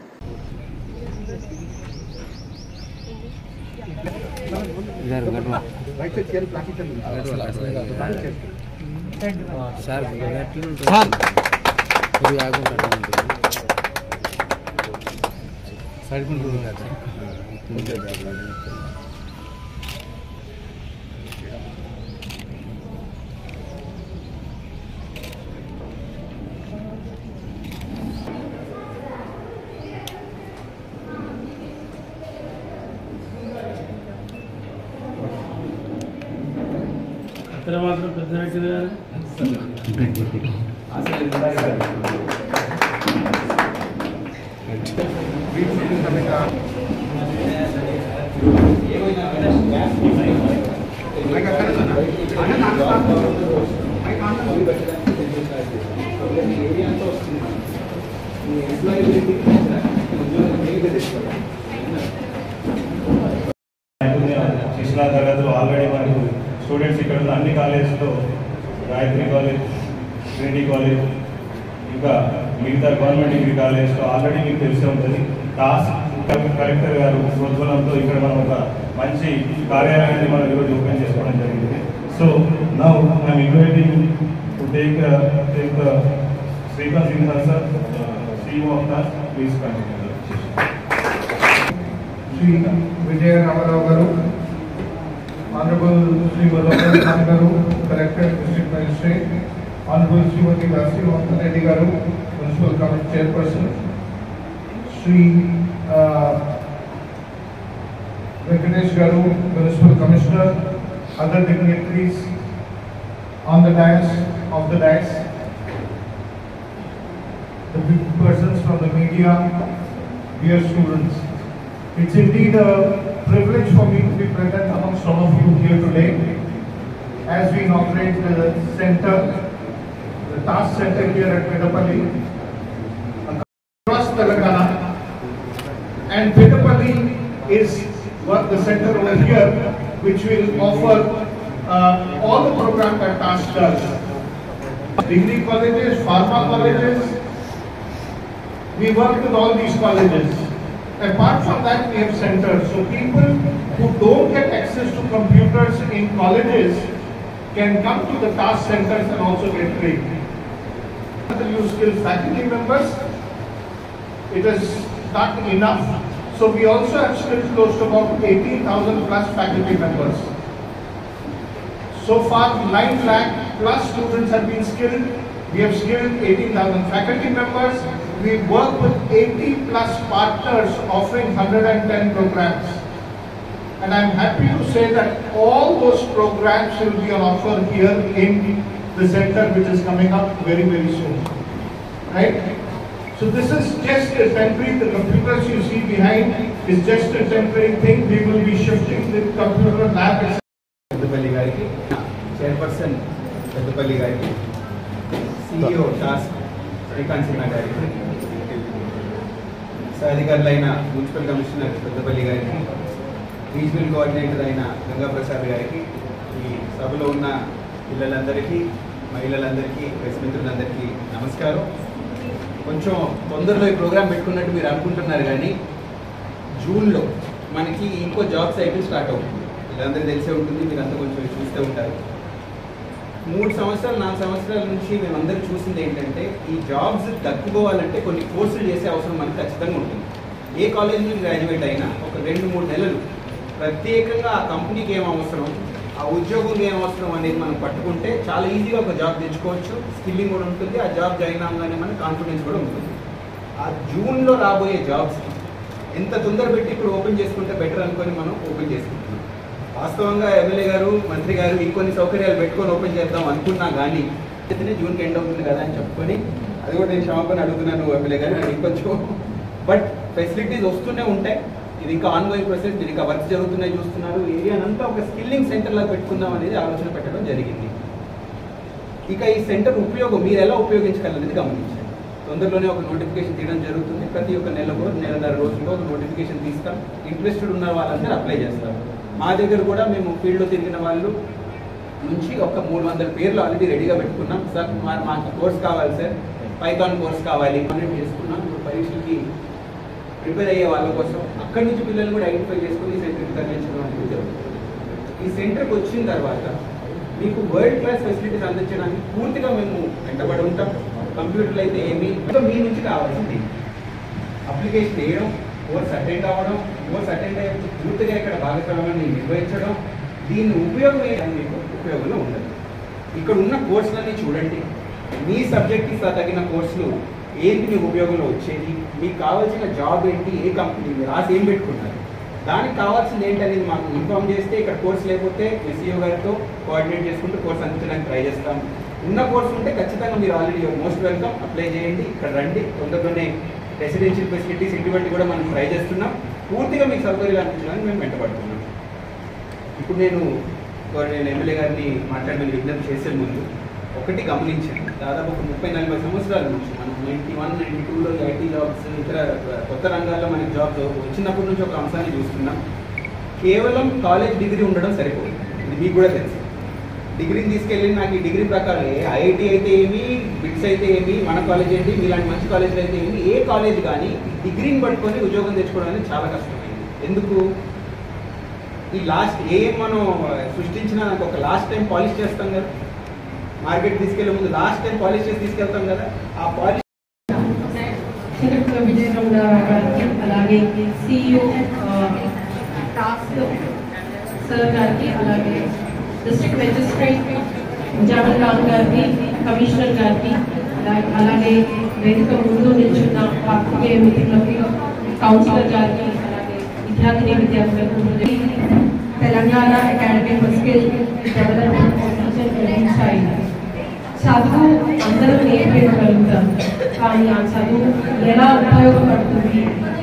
Speaker 5: మాత్రం పెద్ద
Speaker 16: శిక్షణ తరగతులు ఆల్రెడీ మనకు స్టూడెంట్స్ ఇక్కడ ఉన్న అన్ని కాలేజెస్లో గాయత్రి కాలేజ్, ట్రినిటీ కాలేజ్, ఇంకా మిగతా గవర్నమెంట్ డిగ్రీ కాలేజ్లో ఆల్రెడీ మీకు తెలిసే ఉంటుంది. కలెక్టర్ గారు ప్రోత్సాహంతో ఇక్కడ మనం ఒక మంచి కార్యాలయాన్ని మనం ఈరోజు ఓపెన్ చేసుకోవడం జరిగింది. So now I'm inviting to take Srikanth Sinha sir, CEO of TASC, please continue.
Speaker 17: Sri Vijayaramarao garu, Honorable Sri Madhavan Khan Garu, Collector, District Magistrate, Honorable Srimati Dasi Reddy Garu, Municipal Committee Chairperson, Sri Venkatesh Garu, Municipal Commissioner, other dignitaries on the dais, the big persons from the media, dear students. It's indeed a privilege for me to be present amongst all of you here today as we inaugurate the center, the TASC center here at Peddapalli across Telangana. And Peddapalli is the center over here, which will offer all the programs that TASC does. Degree colleges, pharma colleges, we work with all these colleges. Apart from that, we have centers. So people who don't get access to computers in colleges can come to the TASC centers and also get trained. The new skilled faculty members, it is not enough. So we also have skilled close to about 18,000 plus faculty members. So far, 9 lakh plus students have been skilled. We have skilled 18,000 faculty members. We work with 80 plus partners offering 110 programs. And I'm happy to say that all those programs will be on offer here in the center, which is coming up very, very soon. Right? So this is just a temporary, the computers you see behind is just a temporary thing. We will be shifting the computer lab.
Speaker 18: Peddapalli గారికి, chairperson Peddapalli గారికి, CEO task Srikanth Sinha గారికి, అధికారులైన municipal commissioner Peddapalli గారికి, regional coordinator అయిన గంగాప్రసాద్ గారికి, ఈ సభలో ఉన్న పిల్లలందరికీ, మహిళలందరికీ, ప్రెస్ మిత్రులందరికీ నమస్కారం. కొంచెం తొందరలో ఈ ప్రోగ్రాం పెట్టుకున్నట్టు మీరు అనుకుంటున్నారు, కానీ జూన్లో మనకి ఇంకో జాబ్ సైకిల్ స్టార్ట్ అవుతుంది. వీళ్ళందరికీ తెలిసే ఉంటుంది, మీరంతా కొంచెం చూస్తూ ఉంటారు. 3 సంవత్సరాలు 4 సంవత్సరాల నుంచి మేమందరూ చూసింది ఏంటంటే, ఈ జాబ్స్ దక్కుకోవాలంటే కొన్ని కోర్సులు చేసే అవసరం మనకు ఖచ్చితంగా ఉంటుంది. ఏ కాలేజ్ నుంచి గ్రాడ్యుయేట్ అయినా ఒక 2-3 నెలలు ప్రత్యేకంగా ఆ కంపెనీకి ఏం అవసరం, ఆ ఉద్యోగం ఏం అవసరం అనేది మనం పట్టుకుంటే చాలా ఈజీగా ఒక జాబ్ తెచ్చుకోవచ్చు. స్కిల్లింగ్ కూడా ఉంటుంది, ఆ జాబ్ జాయిన్ అవ్వగానే మనకు కాన్ఫిడెన్స్ కూడా ఉంటుంది. ఆ జూన్లో రాబోయే జాబ్స్ ఎంత తొందర పెట్టి ఇప్పుడు ఓపెన్ చేసుకుంటే బెటర్ అనుకొని మనం ఓపెన్ చేసుకుంటున్నాం. వాస్తవంగా ఎమ్మెల్యే గారు, మంత్రి గారు ఇంకొన్ని సౌకర్యాలు పెట్టుకొని ఓపెన్ చేద్దాం అనుకున్నా కానీ జూన్కి ఎండ్ అవుతుంది కదా అని చెప్పుకొని, అది కూడా నేను క్షమాపణ అడుగుతున్నాను ఎమ్మెల్యే గారు, ఇంకొంచెం బట్ ఫెసిలిటీస్ వస్తూనే ఉంటాయి. ఇది ఇంకా ఆన్గోయింగ్ ప్రాసెస్, ఇది ఇంకా వర్క్ జరుగుతున్నాయి చూస్తున్నారు. ఏరియానంతా ఒక స్కిల్లింగ్ సెంటర్లా పెట్టుకుందాం అనేది ఆలోచన పెట్టడం జరిగింది. ఇక ఈ సెంటర్ ఉపయోగం మీరు ఎలా ఉపయోగించగలనేది గమనించండి. తొందరలోనే ఒక నోటిఫికేషన్ తీయడం జరుగుతుంది. ప్రతి ఒక్క నెలకో 1.5 రోజుల్లో ఒక నోటిఫికేషన్ తీస్తాం. ఇంట్రెస్టెడ్ ఉన్న వాళ్ళందరూ అప్లై చేస్తారు. మా దగ్గర కూడా మేము ఫీల్డ్లో తిరిగిన వాళ్ళు నుంచి ఒక 300 పేర్లు ఆల్రెడీ రెడీగా పెట్టుకున్నాం. సార్ మాకు కోర్స్ కావాలి సార్, పైథాన్ కోర్స్ కావాలి అని చేసుకున్నాం. ఇప్పుడు పరీక్షలకి ప్రిపేర్ అయ్యే వాళ్ళ కోసం అక్కడి నుంచి పిల్లలు కూడా ఐడెంటిఫై చేసుకుని ఈ సెంటర్కి తరలించడం అనేది జరుగుతుంది. ఈ సెంటర్కి వచ్చిన తర్వాత మీకు వరల్డ్ క్లాస్ ఫెసిలిటీస్ అందించడానికి పూర్తిగా మేము వెంటబడి ఉంటాం. కంప్యూటర్లు అయితే ఏమి మీ నుంచి కావాల్సింది అప్లికేషన్ వేయడం, కోర్స్ అటెండ్ అవ్వడం, కోర్స్ అటెండ్ అయ్యే పూర్తిగా ఇక్కడ భాగస్వామ్యాన్ని నిర్వహించడం. దీన్ని ఉపయోగం వేయడానికి మీకు ఉపయోగంలో ఉండదు. ఇక్కడ ఉన్న కోర్సులన్నీ చూడండి, మీ సబ్జెక్ట్కి తగిన కోర్సులు ఏంటి మీకు ఉపయోగంలో వచ్చేది, మీకు కావాల్సిన జాబ్ ఏంటి, ఏ కంపెనీ మీరు రాసి ఏం పెట్టుకున్నారు, దానికి కావాల్సింది ఏంటి అనేది మాకు ఇన్ఫార్మ్ చేస్తే ఇక్కడ కోర్స్ లేకపోతే SEO గారితో కోఆర్డినేట్ చేసుకుంటూ కోర్స్ అందించడానికి ట్రై చేస్తాం. ఉన్న కోర్సు ఉంటే ఖచ్చితంగా మీరు ఆల్రెడీ మోస్ట్ వెల్కమ్, అప్లై చేయండి, ఇక్కడ రండి. తొందరలోనే రెసిడెన్షియల్ ఫెసిలిటీస్ ఇటువంటి కూడా మనం ట్రై చేస్తున్నాం. పూర్తిగా మీకు సౌకర్యాలు అందించడానికి మేము వెంటబడుతున్నాం. ఇప్పుడు నేను ఎమ్మెల్యే గారిని మాట్లాడమని విజ్ఞప్తి చేసే ముందు ఒకటి గమనించండి, దాదాపు ఒక 30-40 సంవత్సరాల నుంచి మనం 91-92లో ఐటీ జాబ్స్, ఇతర కొత్త రంగాల్లో మనకి జాబ్స్ వచ్చినప్పటి నుంచి ఒక అంశాన్ని చూస్తున్నాం. కేవలం కాలేజ్ డిగ్రీ ఉండడం సరిపోదు, ఇది మీకు కూడా తెలుసు. డిగ్రీని తీసుకెళ్ళి నాకు ఈ డిగ్రీ ప్రకారం IIT అయితే ఏమి, బిట్స్ అయితే ఏమి, మన కాలేజ్ ఏంటి, మీలాంటి మంచి కాలేజీలు అయితే ఏమి, ఏ కాలేజ్ కానీ ఈ డిగ్రీని పట్టుకొని ఉద్యోగం తెచ్చుకోవడం అనేది చాలా కష్టమైంది. ఎందుకు? ఈ లాస్ట్ మనం సృష్టించిన ఒక లాస్ట్ టైం పాలిష్ చేస్తాం కదా, మార్కెట్ తీసుకెళ్లే ముందు లాస్ట్ టైం పాలిష్ చేసి తీసుకెళ్తాం కదా, ఆ పాలిష్
Speaker 19: విజయరమణ గారికి, అలాగే CEO టాస్క్ సార్ గారికి, అలాగే డిస్ట్రిక్ట్ మెజిస్ట్రేట్ జావల్ ఖాన్ గారికి, కమిషనర్ గారికి, అలాగే వేదిక ముందు నిల్చున్న పాత్రికేయ మిత్రులకి, కౌన్సిలర్ గారికి, అలాగే విద్యార్థులకు Telangana academy for skill development నిర్వహించాయి. చదువు అందరూ నేర్పించగలుగుతాం, కానీ ఆ చదువు ఎలా ఉపయోగపడుతుంది,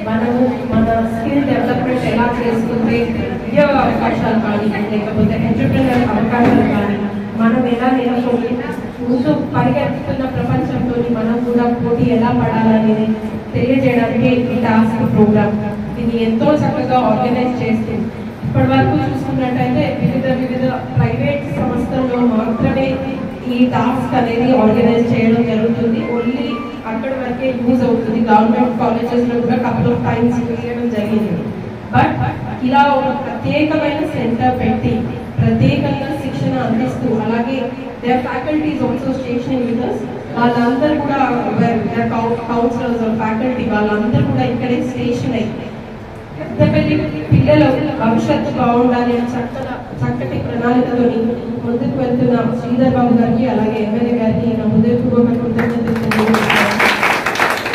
Speaker 19: మనము మన స్కిల్ డెవలప్మెంట్ ఎలా చేసుకుంటే ఉద్యోగ అవకాశాలు కానీ లేకపోతే ఎంటర్‌ప్రెన్యూర్ అవకాశాలు కానీ మనం ఎలా నేర్చుకుంటే ముందు పరిగెత్తుతున్న ప్రపంచంతో మనం కూడా పోటీ ఎలా పడాలనేది తెలియజేయడానికి ఈ టాస్క్ ప్రోగ్రామ్. దీన్ని ఎంతో చక్కగా ఆర్గనైజ్ చేస్తూ ఇప్పటి వరకు చూసుకున్నట్టయితే వివిధ ప్రైవేట్ సంస్థల్లో మాత్రమే ఈ టాస్క్ అనేది ఆర్గనైజ్ చేయడం జరుగుతుంది. ఓన్లీ అక్కడి వరకే యూజ్ అవుతుంది. గవర్నమెంట్ కాలేజెస్ లో కూడా కపుల్ ఆఫ్ టైమ్స్ చేయడం జరిగింది. బట్ ఇలా ఒక ప్రత్యేకమైన సెంటర్ పెట్టి ప్రత్యేకంగా శిక్షణ అందిస్తూ అలాగే there faculties also stationing with us వాళ్ళందరూ కూడా కౌన్సిలర్స్ ఫ్యాకల్టీ వాళ్ళందరూ కూడా ఇక్కడే స్టేషన్ అయ్యి పెద్దపల్లి పిల్లల భవిష్యత్తు బాగుండాలి చక్కటి ప్రణాళికతో ముందుకు వెళ్తున్న శ్రీధర్ బాబు గారికి అలాగే ఎమ్మెల్యే గారికి నా హృదయపూర్వక కృతజ్ఞతలు.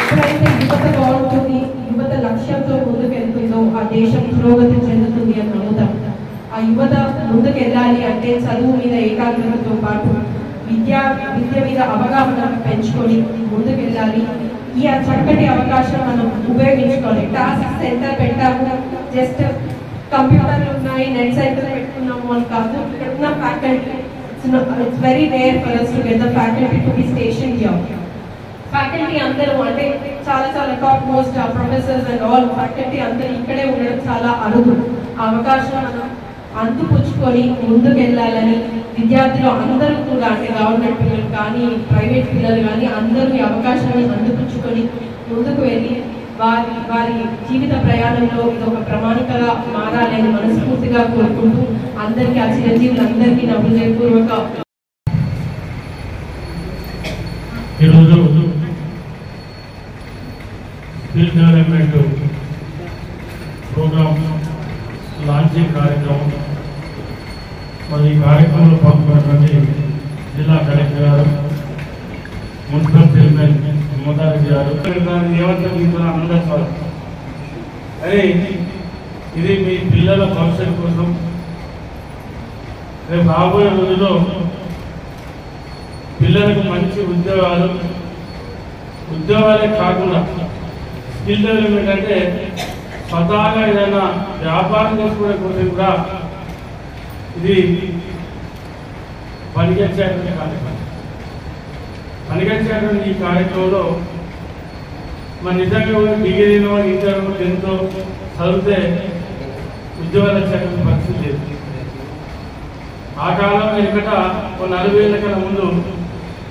Speaker 19: ఎప్పుడైతే యువత బాగుంటుంది, యువత లక్ష్యంతో ముందుకు వెళ్తుందో ఆ దేశం పురోగతి చెందుతుంది అని నమ్ముతాం. ఆ యువత ముందుకు వెళ్ళాలి అంటే చదువు మీద ఏకాగ్రతతో పాటు విద్య మీద అవగాహన పెంచుకొని ముందుకు వెళ్ళాలి. ఈ చక్కటి అవకాశం మనం ఉపయోగించుకోవాలి. టాస్క్ సెంటర్ పెట్టాము, జస్ట్ కంప్యూటర్లు ఉన్నాయి, నెట్ సెంటర్ పెట్టుకున్నాము అని కాదు. ఇక్కడ ఉన్న faculty it's very rare for us to get the faculty to be stationed here. Faculty అందరూ అంటే చాలా top most professors and all faculty అందరూ ఇక్కడే ఉండడం చాలా అరుదు. ఆ అవకాశం మనం అంతుపుచ్చుకొని ముందుకు వెళ్ళాలని విద్యార్థులు అందరూ కూడా అంటే గవర్నమెంట్ పిల్లలు కానీ ప్రైవేట్ పిల్లలు కానీ అందరూ ఈ అవకాశాన్ని అందిపుచ్చుకొని ముందుకు వెళ్ళి వారి జీవిత ప్రయాణంలో ఇది ఒక ప్రమాణికగా మారాలని మనస్ఫూర్తిగా కోరుకుంటూ అందరికీ ఆ చిరంజీవులందరికీ నా హృదయపూర్వక
Speaker 20: ఈరోజు స్కిల్ డెవలప్మెంట్ ప్రోగ్రామ్ లాంచింగ్ కార్యక్రమం. మరి ఈ కార్యక్రమంలో పాల్గొన్నటువంటి జిల్లా కలెక్టర్ గారు, మున్సిపల్ చైర్మన్ మమతారెడ్డి గారు ఏమంటున్నా అందరూ అరే ఇది మీ పిల్లల భవిష్యత్తు కోసం రేపు రాబోయే రోజుల్లో పిల్లలకు మంచి ఉద్యోగాలే కాకుండా స్కిల్ డెవలప్మెంట్ అంటే స్వతహాగా ఏదైనా వ్యాపారం చేసుకునే కోసం కూడా ఇది పనికొచ్చేటువంటి కార్యక్రమం. పనికొచ్చేటువంటి ఈ కార్యక్రమంలో మన నిజంగా డిగ్రీనో ఇంటర్ 10th చదివితే ఉద్యోగాలు వచ్చేటువంటి పరిస్థితి లేదు. ఆ కాలంలో ఇక్కడ 40 ఏళ్ళ కన్నా ముందు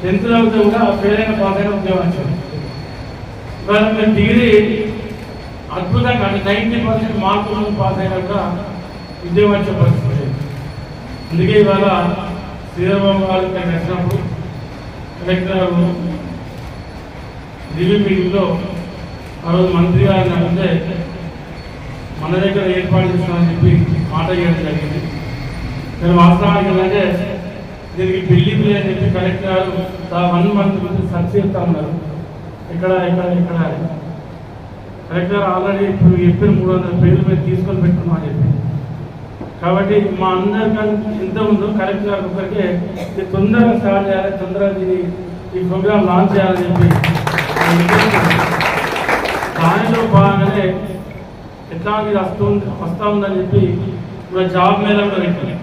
Speaker 20: 10th చదివితే కూడా ఫెయిల్ అయిన పాస్ అయిన ఉద్యోగం వచ్చింది. ఇవాళ మీరు డిగ్రీ అద్భుతంగా 90% మార్కులు పాస్ అయినాక ఉద్యోగం వచ్చే పరిస్థితి లేదు. అందుకే ఇవాళ శ్రీధర్బాబు గారు ఇక్కడికి వచ్చినప్పుడు కలెక్టర్ రివ్యూ మీటింగ్లో ఆ రోజు మంత్రి గారిని అడిగితే మన దగ్గర ఏర్పాటు చేస్తామని చెప్పి మాట చేయడం జరిగింది. కానీ వాస్తవానికి ఏంటంటే దీనికి బిల్డింగ్ అని చెప్పి కలెక్టర్ గారు 1 month సర్చ్ చేస్తూ ఉన్నారు. ఇక్కడ కలెక్టర్ ఆల్రెడీ ఇప్పుడు చెప్పిన 300 పేర్లు మీద తీసుకొని పెట్టుకున్నామని చెప్పి. కాబట్టి మా అందరికీ ఎంత ఉందో కలెక్టర్ గారు ఒకరికి తొందరగా స్టార్ట్ చేయాలి, తొందరగా ఈ ప్రోగ్రామ్ లాంచ్ చేయాలని చెప్పి దానిలో భాగంగానే ఎట్లా ఇది వస్తూ ఉందని చెప్పి ఇప్పుడు జాబ్ మేళ కూడా పెట్టింది.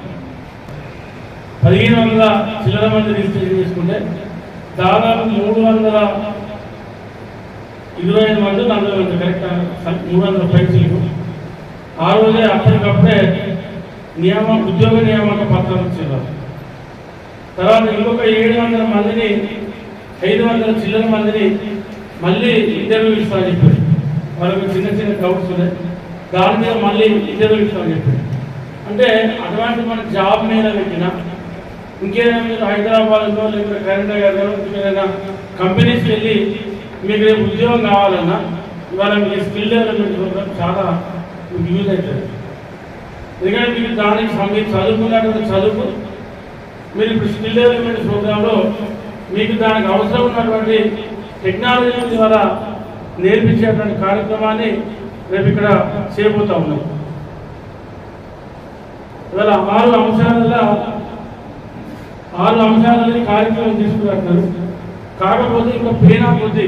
Speaker 20: 1500 చిల్లర మంది రిజిస్ట్రేషన్ చేసుకుంటే దాదాపు 325 మంది 40 మంది కరెక్ట్ 300 పైసలు. ఆ రోజే అప్పటికప్పుడే ఉద్యోగ నియామక పత్రాలు ఇచ్చారు. తర్వాత ఇంకొక 700 మందిని 500 చిల్లర మందిని మళ్ళీ ఇంటర్వ్యూ ఇస్తామని చెప్పారు. వాళ్ళకి చిన్న డౌట్స్ ఉన్నాయి, దాని మీద మళ్ళీ ఇంటర్వ్యూ ఇస్తామని చెప్పారు. అంటే అటువంటి మన జాబ్ మీద పెట్టిన ఇంకేదైనా మీరు హైదరాబాద్లో లేకపోతే కరీంనగర్లో ఇంకేదైనా కంపెనీస్కి వెళ్ళి మీకు రేపు ఉద్యోగం కావాలన్నా ఇవాళ మీకు స్కిల్ డెవలప్మెంట్ ప్రోగ్రామ్ చాలా మీకు యూజ్ అవుతుంది. ఎందుకంటే మీకు దానికి మీరు చదువుకున్నటువంటి చదువు మీరు ఇప్పుడు స్కిల్ డెవలప్మెంట్ ప్రోగ్రాంలో మీకు దానికి అవసరం ఉన్నటువంటి టెక్నాలజీ ద్వారా నేర్పించేటువంటి కార్యక్రమాన్ని రేపు ఇక్కడ చేయబోతా ఉన్నాం. ఇవాళ 6 అంశాలలో కార్యక్రమం తీసుకున్నారు. కాకపోతే ఇంకా ప్రేరణ కొద్ది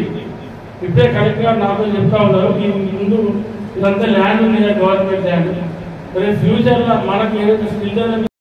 Speaker 20: ఇప్పుడే కలెక్టర్ గారు నాతో చెప్తా ఉన్నారు, ఈ ముందు ఇదంతా ల్యాండ్ ఉంది గవర్నమెంట్ ల్యాండ్, రేపు ఫ్యూచర్లో మనకు ఏదైతే స్కిల్ డెవలప్మెంట్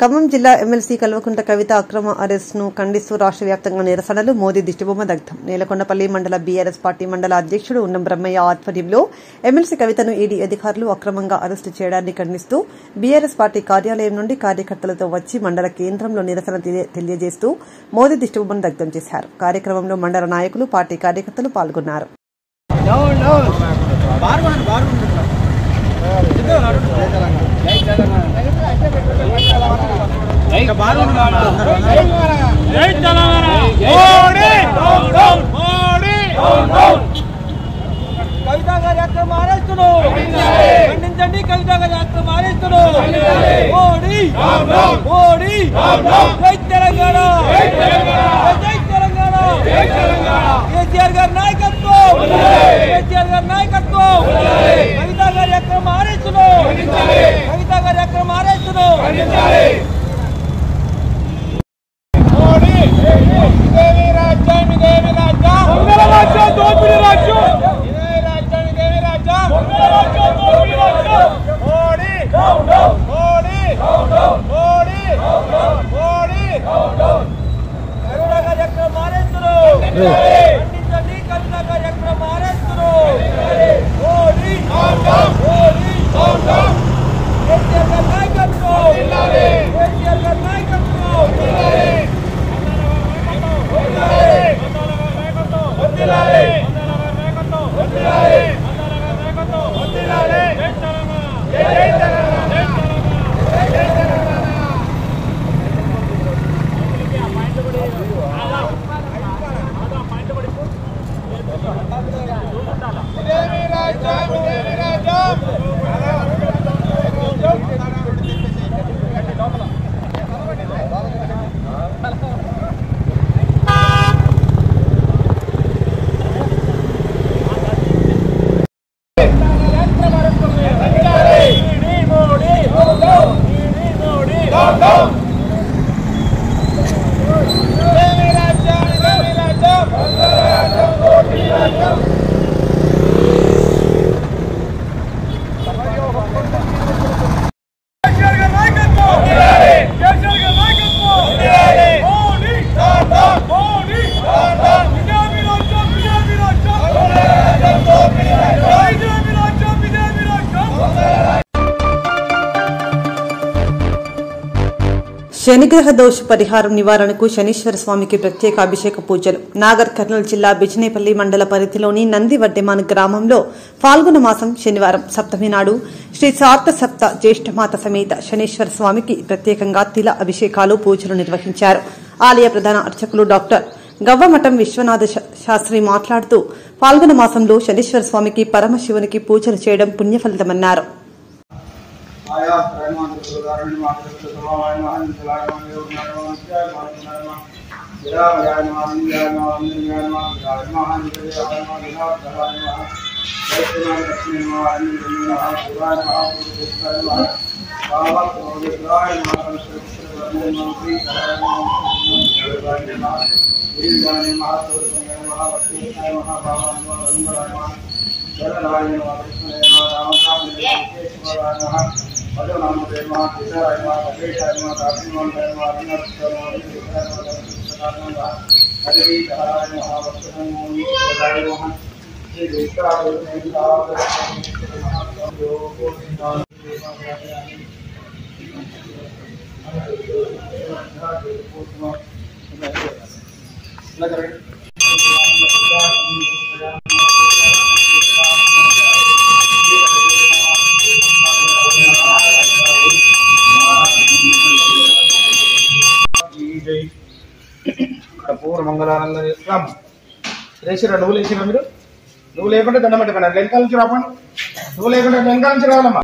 Speaker 2: ఖమ్మం జిల్లా ఎమ్మెల్సీ కల్వకుంట్ల కవిత అక్రమ అరెస్టును ఖండిస్తూ రాష్ట్ర వ్యాప్తంగా నిరసనలు. మోదీ దిష్టిబొమ్మ దగ్ధం. నేలకొండపల్లి మండల బీఆర్ఎస్ పార్టీ మండల అధ్యక్షుడు ఉన్నం బ్రహ్మయ్య ఆధ్వర్యంలో ఎమ్మెల్సీ కవితను ఈడీ అధికారులు అక్రమంగా అరెస్టు చేయడాన్ని ఖండిస్తూ బీఆర్ఎస్ పార్టీ కార్యాలయం నుండి కార్యకర్తలతో వచ్చి మండల కేంద్రంలో నిరసన తెలియజేస్తూ మోదీ దిష్టిబొమ్మను దగ్ధం చేశారు. కార్యక్రమంలో మండల నాయకులు, పార్టీ కార్యకర్తలు పాల్గొన్నారు.
Speaker 5: కవితా గారి అక్రమ అరెస్టును ఖండించండి. కవితా గారి అక్రమ అరెస్టును మోడీ మోడీ జై తెలంగాణ జై తెలంగాణ కేసీఆర్ గారి నాయకత్వం కేసీఆర్ గారి నాయకత్వం కవితా గారి అక్రమ అరెస్టును కవితా గారి అక్రమ అరెస్టును మోడీ ఇదేమి రాజ్యం ఇదేమి రాజ్యం దొంగల రాజ్యం దోపిడీ రాజ్యం ఇదే రాజ్యం ఇదేమి రాజ్యం దొంగల రాజ్యం దోపిడీ రాజ్యం మోడీ మోడీ మోడీ మోడీ కవితా గారి అక్రమ అరెస్టును ఖండించండి. కవితా గారి అక్రమ అరెస్టును మోడీ మోడీ కేసీఆర్ గారి నాయకత్వం కేసీఆర్ గారి నాయకత్వం
Speaker 2: శనిగ్రహ దోష పరిహారం నివారణకు శనీశ్వర స్వామికి ప్రత్యేక అభిషేక పూజలు. నాగర్ కర్నూలు జిల్లా బిజినేపల్లి మండల పరిధిలోని నందివడ్డెమాన్ గ్రామంలో ఫాల్గుణ మాసం శనివారం సప్తమి నాడు శ్రీ సార్త సప్త జ్యేష్ఠమాత సమేత శనీశ్వర స్వామికి ప్రత్యేకంగా తిల అభిషేకాలు, పూజలు నిర్వహించారు. ఆలయ ప్రధాన అర్చకులు డాక్టర్ గవ్వమఠం విశ్వనాథ శాస్త్రి మాట్లాడుతూ ఫాల్గుణ మాసంలో శనీశ్వర స్వామికి పరమశివునికి పూజలు చేయడం పుణ్యఫలితమన్నారు.
Speaker 14: మంగళానందం లేచిరా, నువ్వు లేచిరా, మీరు నువ్వు లేకుంటే దండం పెట్టకండి, వెనకాల నుంచి రాపండి, నువ్వు లేకుంటే వెనకాల నుంచి రావాలమ్మా.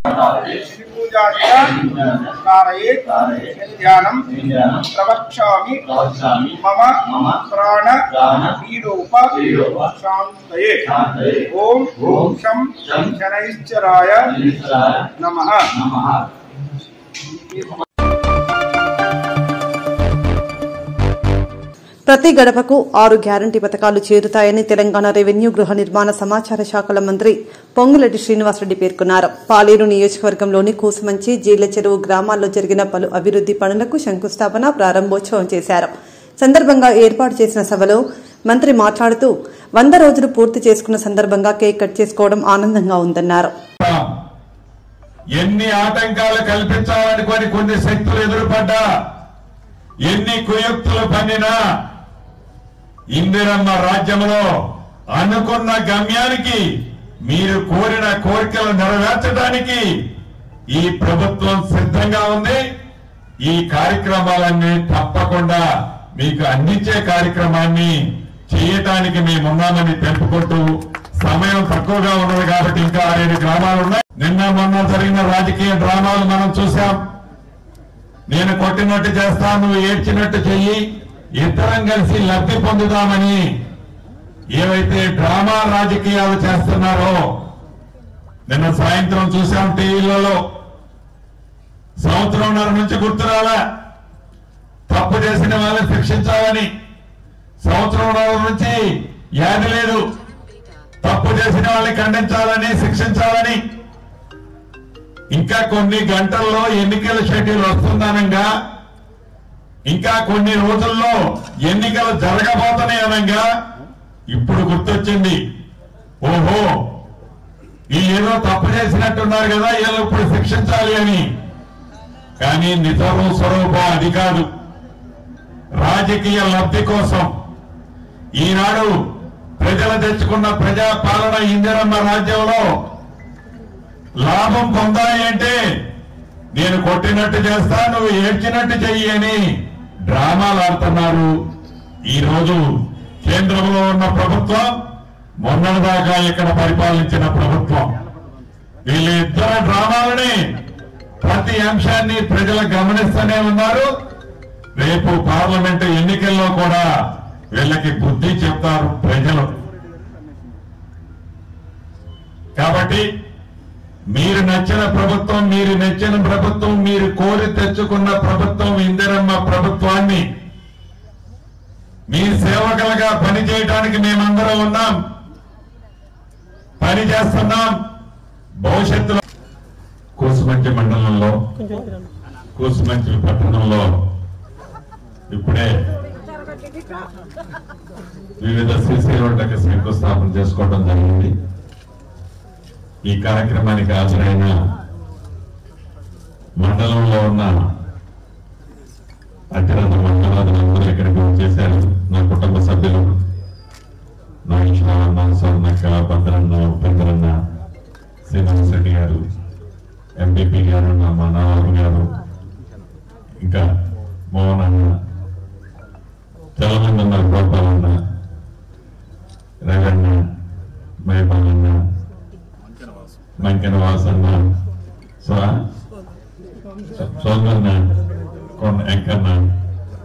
Speaker 21: कारयेत् ध्यानं प्रवक्ष्यामि मम प्राण पीडोप शान्तये। ओम शं शनैश्चराय नमः।
Speaker 2: ప్రతి గడపకు 6 గ్యారంటీ పథకాలు చేరుతాయని తెలంగాణ రెవెన్యూ గృహ నిర్మాణ సమాచార శాఖల మంత్రి పొంగులేటి శ్రీనివాసరెడ్డి పేర్కొన్నారు. పాలేరు నియోజకవర్గంలోని కూసుమంచి, జీళ్ల చెరువు గ్రామాల్లో జరిగిన పలు అభివృద్ది పనులకు శంకుస్థాపన, ప్రారంభోత్సవం చేశారు. సందర్భంగా ఏర్పాటు చేసిన సభలో మంత్రి మాట్లాడుతూ 100 రోజులు పూర్తి చేసుకున్న సందర్భంగా కేక్ కట్ చేసుకోవడం ఆనందంగా ఉందన్నారు.
Speaker 22: ఎన్ని ఆటంకాలు కల్పించాలనుకొని కొన్ని శక్తులు ఎదురుపడ్డా, ఎన్ని కుయుక్తులు పన్నినా ఇందిరమ్మ రాజ్యంలో అనుకున్న గమ్యానికి, మీరు కోరిన కోరికలు నెరవేర్చడానికి ఈ ప్రభుత్వం సిద్ధంగా ఉంది. ఈ కార్యక్రమాలన్నీ తప్పకుండా మీకు అందించే కార్యక్రమాన్ని చేయటానికి మేమున్నామని తెలుపుకుంటూ, సమయం తక్కువగా ఉన్నది కాబట్టి ఇంకా 6 గ్రామాలు ఉన్నాయి. నిన్న మొన్న జరిగిన రాజకీయ డ్రామాలు మనం చూశాం. నేను కొట్టినట్టు చేస్తా, నువ్వు ఏడ్చినట్టు చెయ్యి, ఇద్దరం కలిసి లబ్ధి పొందుదామని ఏవైతే డ్రామా రాజకీయాలు చేస్తున్నారో నిన్న సాయంత్రం చూశాం టీవీలలో. సంవత్సరంన్నర నుంచి గుర్తురాలా, తప్పు చేసిన వాళ్ళని శిక్షించాలని. సంవత్సరంన్నర నుంచి యాది లేదు, తప్పు చేసిన వాళ్ళని ఖండించాలని, శిక్షించాలని. ఇంకా కొన్ని గంటల్లో ఎన్నికల షెడ్యూల్ వస్తుందనంగా, ఇంకా కొన్ని రోజుల్లో ఎన్నికలు జరగబోతున్నాయి అనగా ఇప్పుడు గుర్తొచ్చింది, ఓహో వీళ్ళు ఏదో తప్పు చేసినట్టున్నారు కదా, వీళ్ళు ఇప్పుడు శిక్షించాలి అని. కానీ నిజము స్వరూపం అది కాదు. రాజకీయ లబ్ధి కోసం ఈనాడు ప్రజలు తెచ్చుకున్న ప్రజా పాలన ఇందిరమ్మ రాజ్యంలో లాభం పొందాలి అంటే నేను కొట్టినట్టు చేస్తా, నువ్వు ఏడ్చినట్టు చెయ్యి అని డ్రామాలు ఆడుతున్నారు. ఈరోజు కేంద్రంలో ఉన్న ప్రభుత్వం, మొన్నటిదాకా ఇక్కడ పరిపాలించిన ప్రభుత్వం, వీళ్ళిద్దరు డ్రామాలని, ప్రతి అంశాన్ని ప్రజలు గమనిస్తూనే ఉన్నారు. రేపు పార్లమెంటు ఎన్నికల్లో కూడా వీళ్ళకి బుద్ధి చెప్తారు ప్రజలు. కాబట్టి మీరు నచ్చిన ప్రభుత్వం, మీరు నచ్చిన ప్రభుత్వం, మీరు కోరి తెచ్చుకున్న ప్రభుత్వం ఇందిరమ్మ ప్రభుత్వాన్ని మీ సేవకులుగా పనిచేయడానికి మేమందరం ఉన్నాం, పని చేస్తున్నాం. భవిష్యత్తులో కూసుమంచి మండలంలో, కూసుమంచి పట్టణంలో ఇప్పుడే వివిధ సీసీ రోడ్లకు శంకుస్థాపన చేసుకోవడం జరిగింది. ఈ కార్యక్రమానికి హాజరైన మండలంలో ఉన్న అతిరథ మండలాదులందరూ ఇక్కడికి వచ్చేశారు. నా కుటుంబ సభ్యులు నాగేశ్వరన్న, స్వర్ణక్క, భద్రన్న, ఉపేంద్రన్న, శ్రీనివాస్ రెడ్డి గారు, ఎంపీపీ గారు, మా నాన్నగారు గారు, ఇంకా మోహన్ అన్న, చాలా మంది ఉన్నారు. గోపాలన్న, రవన్న, మైపాలన్న, మంకెన వాసన్న, సోమన్న, ఎంకన్న,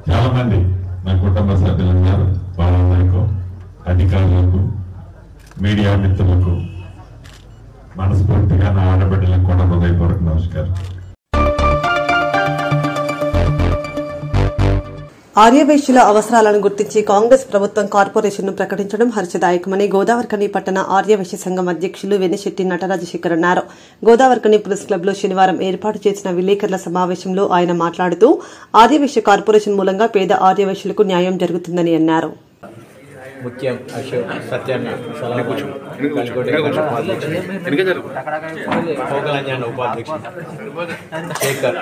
Speaker 22: చాలా మంది నా కుటుంబ సభ్యులు ఉన్నారు. వాళ్ళందరికీ, అధికారులకు, మీడియా మిత్రులకు మనస్ఫూర్తిగా నా ఆడబిడ్డలకు కూడా హృదయపూర్వక నమస్కారం.
Speaker 2: ఆర్యవైశ్యుల అవసరాలను గుర్తించి కాంగ్రెస్ ప్రభుత్వం కార్పొరేషన్ను ప్రకటించడం హర్షదాయకమని గోదావరిఖని పట్టణ ఆర్యవైశ్య సంఘం అధ్యక్షులు వెనిశెట్టి నటరాజశేఖర్ అన్నారు. గోదావరిఖని ప్రెస్ క్లబ్లో శనివారం ఏర్పాటు చేసిన విలేకరుల సమావేశంలో ఆయన మాట్లాడుతూ ఆర్యవైశ్య కార్పొరేషన్ మూలంగా పేద ఆర్యవైశ్యులకు న్యాయం జరుగుతుందని అన్నారు.
Speaker 23: ముఖ్యం సత్యాన్న ఉపాధ్యక్షుడు శేఖర్,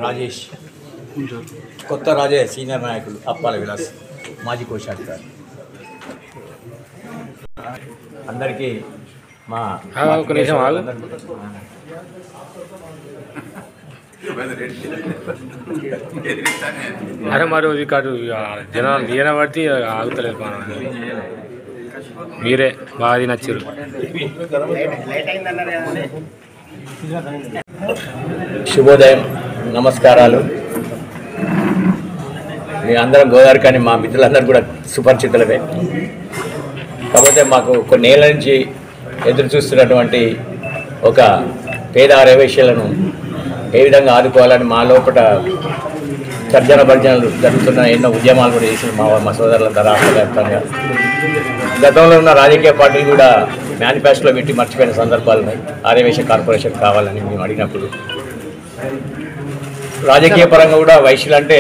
Speaker 23: రాజేష్, కొత్త రాజే సీనియర్ నాయకులు అప్పాల విలాస్, మాజీ కోశాధికారి, అందరికీ మా
Speaker 24: అరే మరి ఇది కాదు, జనాలు తీయన పడితే ఆగుతలేదు. మీరే బాగా నచ్చారు.
Speaker 23: శుభోదయం, నమస్కారాలు. మీ అందరం గోదావరి కానీ మా మిత్రులందరూ కూడా సుపరిచితులమే. కాకపోతే మాకు కొన్నేళ్ల నుంచి ఎదురు చూస్తున్నటువంటి ఒక పేద ఆర్యవైశ్యులను ఏ విధంగా ఆదుకోవాలని మా లోపల తర్జన భర్జనలు జరుగుతున్న ఎన్నో ఉద్యమాలు కూడా చేసి మా సోదరులంతా రాష్ట్ర వ్యాప్తంగా గతంలో ఉన్న రాజకీయ పార్టీలు కూడా మేనిఫెస్టోలో పెట్టి మర్చిపోయిన సందర్భాలు ఉన్నాయి. ఆర్యవైశ్య కార్పొరేషన్ కావాలని మేము అడిగినప్పుడు రాజకీయ పరంగా కూడా వైశ్యులు అంటే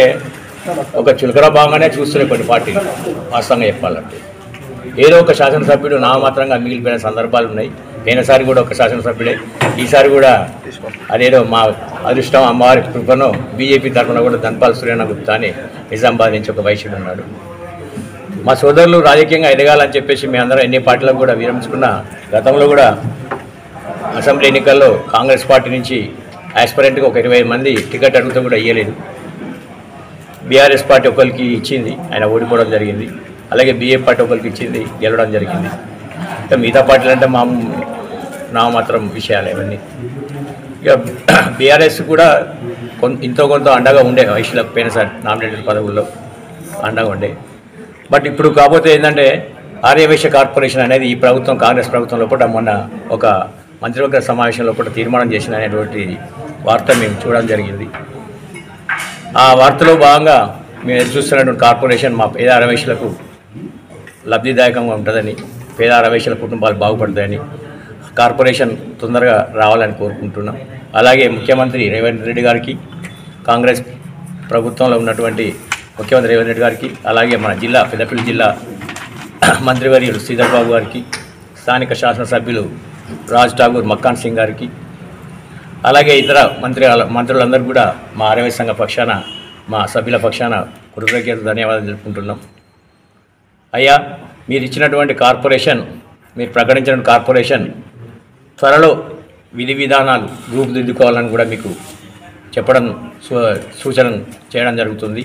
Speaker 23: ఒక చులకన భాగంగానే చూస్తున్నాయి కొన్ని పార్టీలు. వాస్తవంగా చెప్పాలంటే ఏదో ఒక శాసనసభ్యుడు నామమాత్రంగా మిగిలిపోయిన సందర్భాలు ఉన్నాయి. పోయినసారి కూడా ఒక శాసనసభ్యుడే, ఈసారి కూడా అదేదో మా అదృష్టం అమ్మవారి కృపను బీజేపీ తరఫున కూడా ధన్పాల్ సూర్యన్న గుప్తా అని నిజామాబాద్ నుంచి ఒక వైశ్యుడు ఉన్నాడు. మా సోదరులు రాజకీయంగా ఎదగాలని చెప్పేసి మేము అందరం ఎన్ని పార్టీలకు కూడా విరమించుకున్న గతంలో కూడా అసెంబ్లీ ఎన్నికల్లో కాంగ్రెస్ పార్టీ నుంచి యాస్పిరెంట్గా ఒక 20 మంది టికెట్ అడుగుతూ కూడా ఇవ్వలేదు. బీఆర్ఎస్ పార్టీ ఒకరికి ఇచ్చింది, ఆయన ఓడిపోవడం జరిగింది. అలాగే బీజేపీ పార్టీ ఒకరికి ఇచ్చింది, గెలవడం జరిగింది. ఇంకా మిగతా పార్టీలు అంటే నా మాత్రం విషయాలు ఇవన్నీ. ఇక బీఆర్ఎస్ కూడా ఇంతో కొంత అండగా ఉండే వైశ్యులకు పోయినసారి నామినేటెడ్ పదవుల్లో అండగా ఉండే. బట్ ఇప్పుడు కాకపోతే ఏంటంటే ఆర్యవైశ్య కార్పొరేషన్ అనేది ఈ ప్రభుత్వం కాంగ్రెస్ ప్రభుత్వం లోపల మొన్న ఒక మంత్రివర్గ సమావేశం లోపల తీర్మానం చేసిన అనేటువంటి వార్త మేము చూడడం జరిగింది. ఆ వార్తలో భాగంగా మేము ఎదురు చూస్తున్నటువంటి కార్పొరేషన్ మా పేద ఆర్యవైశ్యులకు లబ్ధిదాయకంగా ఉంటుందని, పేద ఆర్యవైశ్యుల కుటుంబాలు బాగుపడతాయని కార్పొరేషన్ తొందరగా రావాలని కోరుకుంటున్నాం. అలాగే ముఖ్యమంత్రి రేవంత్ రెడ్డి గారికి, కాంగ్రెస్ ప్రభుత్వంలో ఉన్నటువంటి ముఖ్యమంత్రి రేవంత్ రెడ్డి గారికి, అలాగే మన జిల్లా పెద్దపల్లి జిల్లా మంత్రివర్యులు శ్రీధర్ బాబు గారికి, స్థానిక శాసనసభ్యులు రాజ్ ఠాగూర్ మక్కాన్ సింగ్ గారికి, అలాగే ఇతర మంత్రులందరూ కూడా మా ఆర్యవైశ్య సంఘ పక్షాన, మా సభ్యుల పక్షాన కృతజ్ఞతలు ధన్యవాదాలు తెలుపుకుంటున్నాం. అయ్యా, మీరు ఇచ్చినటువంటి కార్పొరేషన్, మీరు ప్రకటించిన కార్పొరేషన్ త్వరలో విధి విధానాలు రూపుదిద్దుకోవాలని కూడా మీకు చెప్పడం సూచన చేయడం జరుగుతుంది.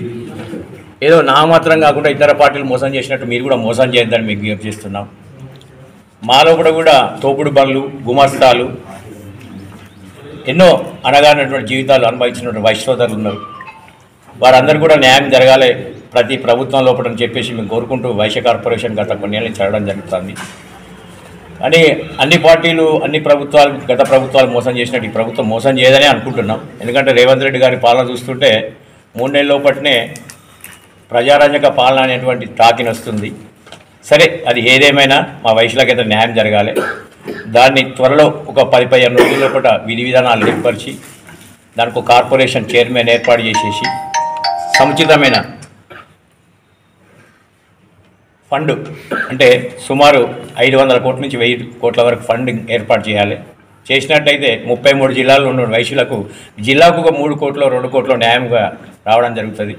Speaker 23: ఏదో నామాత్రం కాకుండా ఇతర పార్టీలు మోసం చేసినట్టు మీరు కూడా మోసం చేయొద్దని మీకు విజ్ఞప్తి చేస్తున్నాం. మాలో కూడా తోపుడు బండ్లు, గుమస్తాలు, ఎన్నో అనగానటువంటి జీవితాలు అనుభవించినటువంటి వైశ్యోదరులు ఉన్నారు. వారందరూ కూడా న్యాయం జరగాలి ప్రతి ప్రభుత్వం లోపల అని చెప్పేసి మేము కోరుకుంటూ వైశ్య కార్పొరేషన్ గత కొన్నేళ్ళ నుంచి జరగడం జరుగుతుంది. అని అన్ని పార్టీలు, అన్ని ప్రభుత్వాలు, గత ప్రభుత్వాలు మోసం చేసినట్టు ఈ ప్రభుత్వం మోసం చేయదని అనుకుంటున్నాం. ఎందుకంటే రేవంత్ రెడ్డి గారి పాలన చూస్తుంటే 3 నెలల లోపలనే ప్రజారాజ్యక పాలన అనేటువంటి టాకిన్ వస్తుంది. సరే, అది ఏదేమైనా మా వైశ్యులకైతే న్యాయం జరగాలి. దాన్ని త్వరలో ఒక 10-15 రోజుల లోపల విధి విధానాలు ఏర్పరిచి దానికి ఒక కార్పొరేషన్ చైర్మన్ ఏర్పాటు చేసేసి సముచితమైన ఫండ్, అంటే సుమారు 500 కోట్ల నుంచి 1000 కోట్ల వరకు ఫండింగ్ ఏర్పాటు చేయాలి. చేసినట్టయితే 33 జిల్లాల్లో ఉన్న వైశ్యులకు జిల్లాకు ఒక 3 కోట్లు 2 కోట్లు న్యాయంగా రావడం జరుగుతుంది.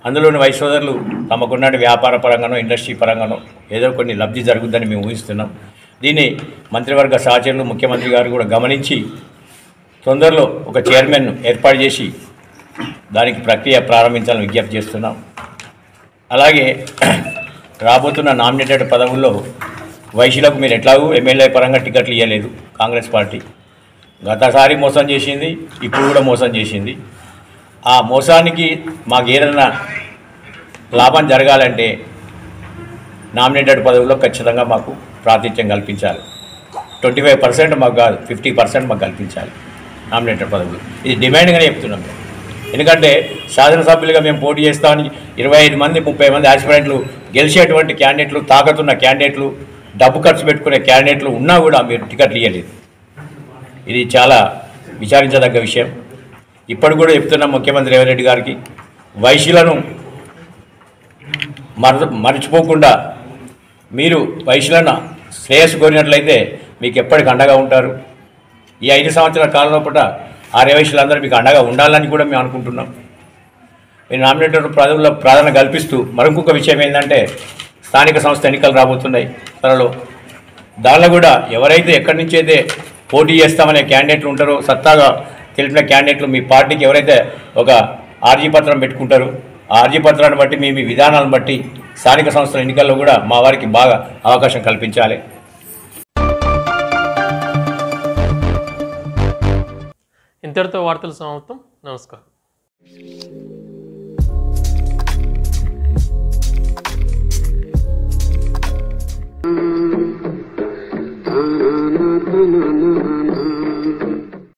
Speaker 23: అందులోని వైశ్య సోదరులు తమకున్న వ్యాపార పరంగానో, ఇండస్ట్రీ పరంగానో ఏదో కొన్ని లబ్ధి జరుగుతుందని మేము ఊహిస్తున్నాం. దీన్ని మంత్రివర్గ సహచరులు, ముఖ్యమంత్రి గారు కూడా గమనించి తొందరలో ఒక చైర్మన్ ఏర్పాటు చేసి దానికి ప్రక్రియ ప్రారంభించాలని విజ్ఞప్తి చేస్తున్నాం. అలాగే రాబోతున్న నామినేటెడ్ పదవుల్లో వైశ్యులకు మీరు ఎట్లాగూ ఎమ్మెల్యే పరంగా టికెట్లు ఇవ్వలేదు కాంగ్రెస్ పార్టీ. గతసారి మోసం చేసింది, ఇప్పుడు కూడా మోసం చేసింది. ఆ మోసానికి మాకు ఏదైనా లాభం జరగాలంటే నామినేటెడ్ పదవుల్లో ఖచ్చితంగా మాకు ప్రాతినిధ్యం కల్పించాలి. 25% మాకు కాదు, 50% మాకు కల్పించాలి నామినేటెడ్ పదవులు. ఇది డిమాండ్గానే చెప్తున్నాం. ఎందుకంటే శాసనసభ్యులుగా మేము పోటీ చేస్తామని 25 మంది 30 మంది ఆస్పిరెంట్లు గెలిచేటువంటి క్యాండిడేట్లు, తాకతున్న క్యాండిడేట్లు, డబ్బు ఖర్చు పెట్టుకునే క్యాండిడేట్లు ఉన్నా కూడా మీరు టికెట్లు ఇవ్వలేదు. ఇది చాలా విచారించదగ్గ విషయం. ఇప్పుడు కూడా చెప్తున్నాం ముఖ్యమంత్రి రేవంత్ రెడ్డి గారికి, వైశ్యులను మర్చిపోకుండా మీరు వైశ్యులను శ్రేయస్సు కోరినట్లయితే మీకు ఎప్పటికి అండగా ఉంటారు. ఈ 5 సంవత్సరాల కాలంలో పూట ఆర్యవైశ్యులందరూ మీకు అండగా ఉండాలని కూడా మేము అనుకుంటున్నాం. మీరు నామినేటెడ్ పదవుల్లో ప్రాధాన్యత కల్పిస్తూ మరొక విషయం ఏంటంటే స్థానిక సంస్థ ఎన్నికలు రాబోతున్నాయి త్వరలో. దానిలో కూడా ఎవరైతే ఎక్కడి నుంచి అయితే పోటీ చేస్తామనే క్యాండిడేట్లు ఉంటారో, సత్తాగా తెలిపిన క్యాండిడేట్లు మీ పార్టీకి ఎవరైతే ఒక ఆర్జీ పత్రం పెట్టుకుంటారో ఆ ఆర్జీ పత్రాన్ని బట్టి మీ విధానాలను బట్టి స్థానిక సంస్థల ఎన్నికల్లో కూడా మా వారికి బాగా అవకాశం కల్పించాలి.
Speaker 1: ఇంతటితో వార్తలు సమాప్తం. నమస్కారం.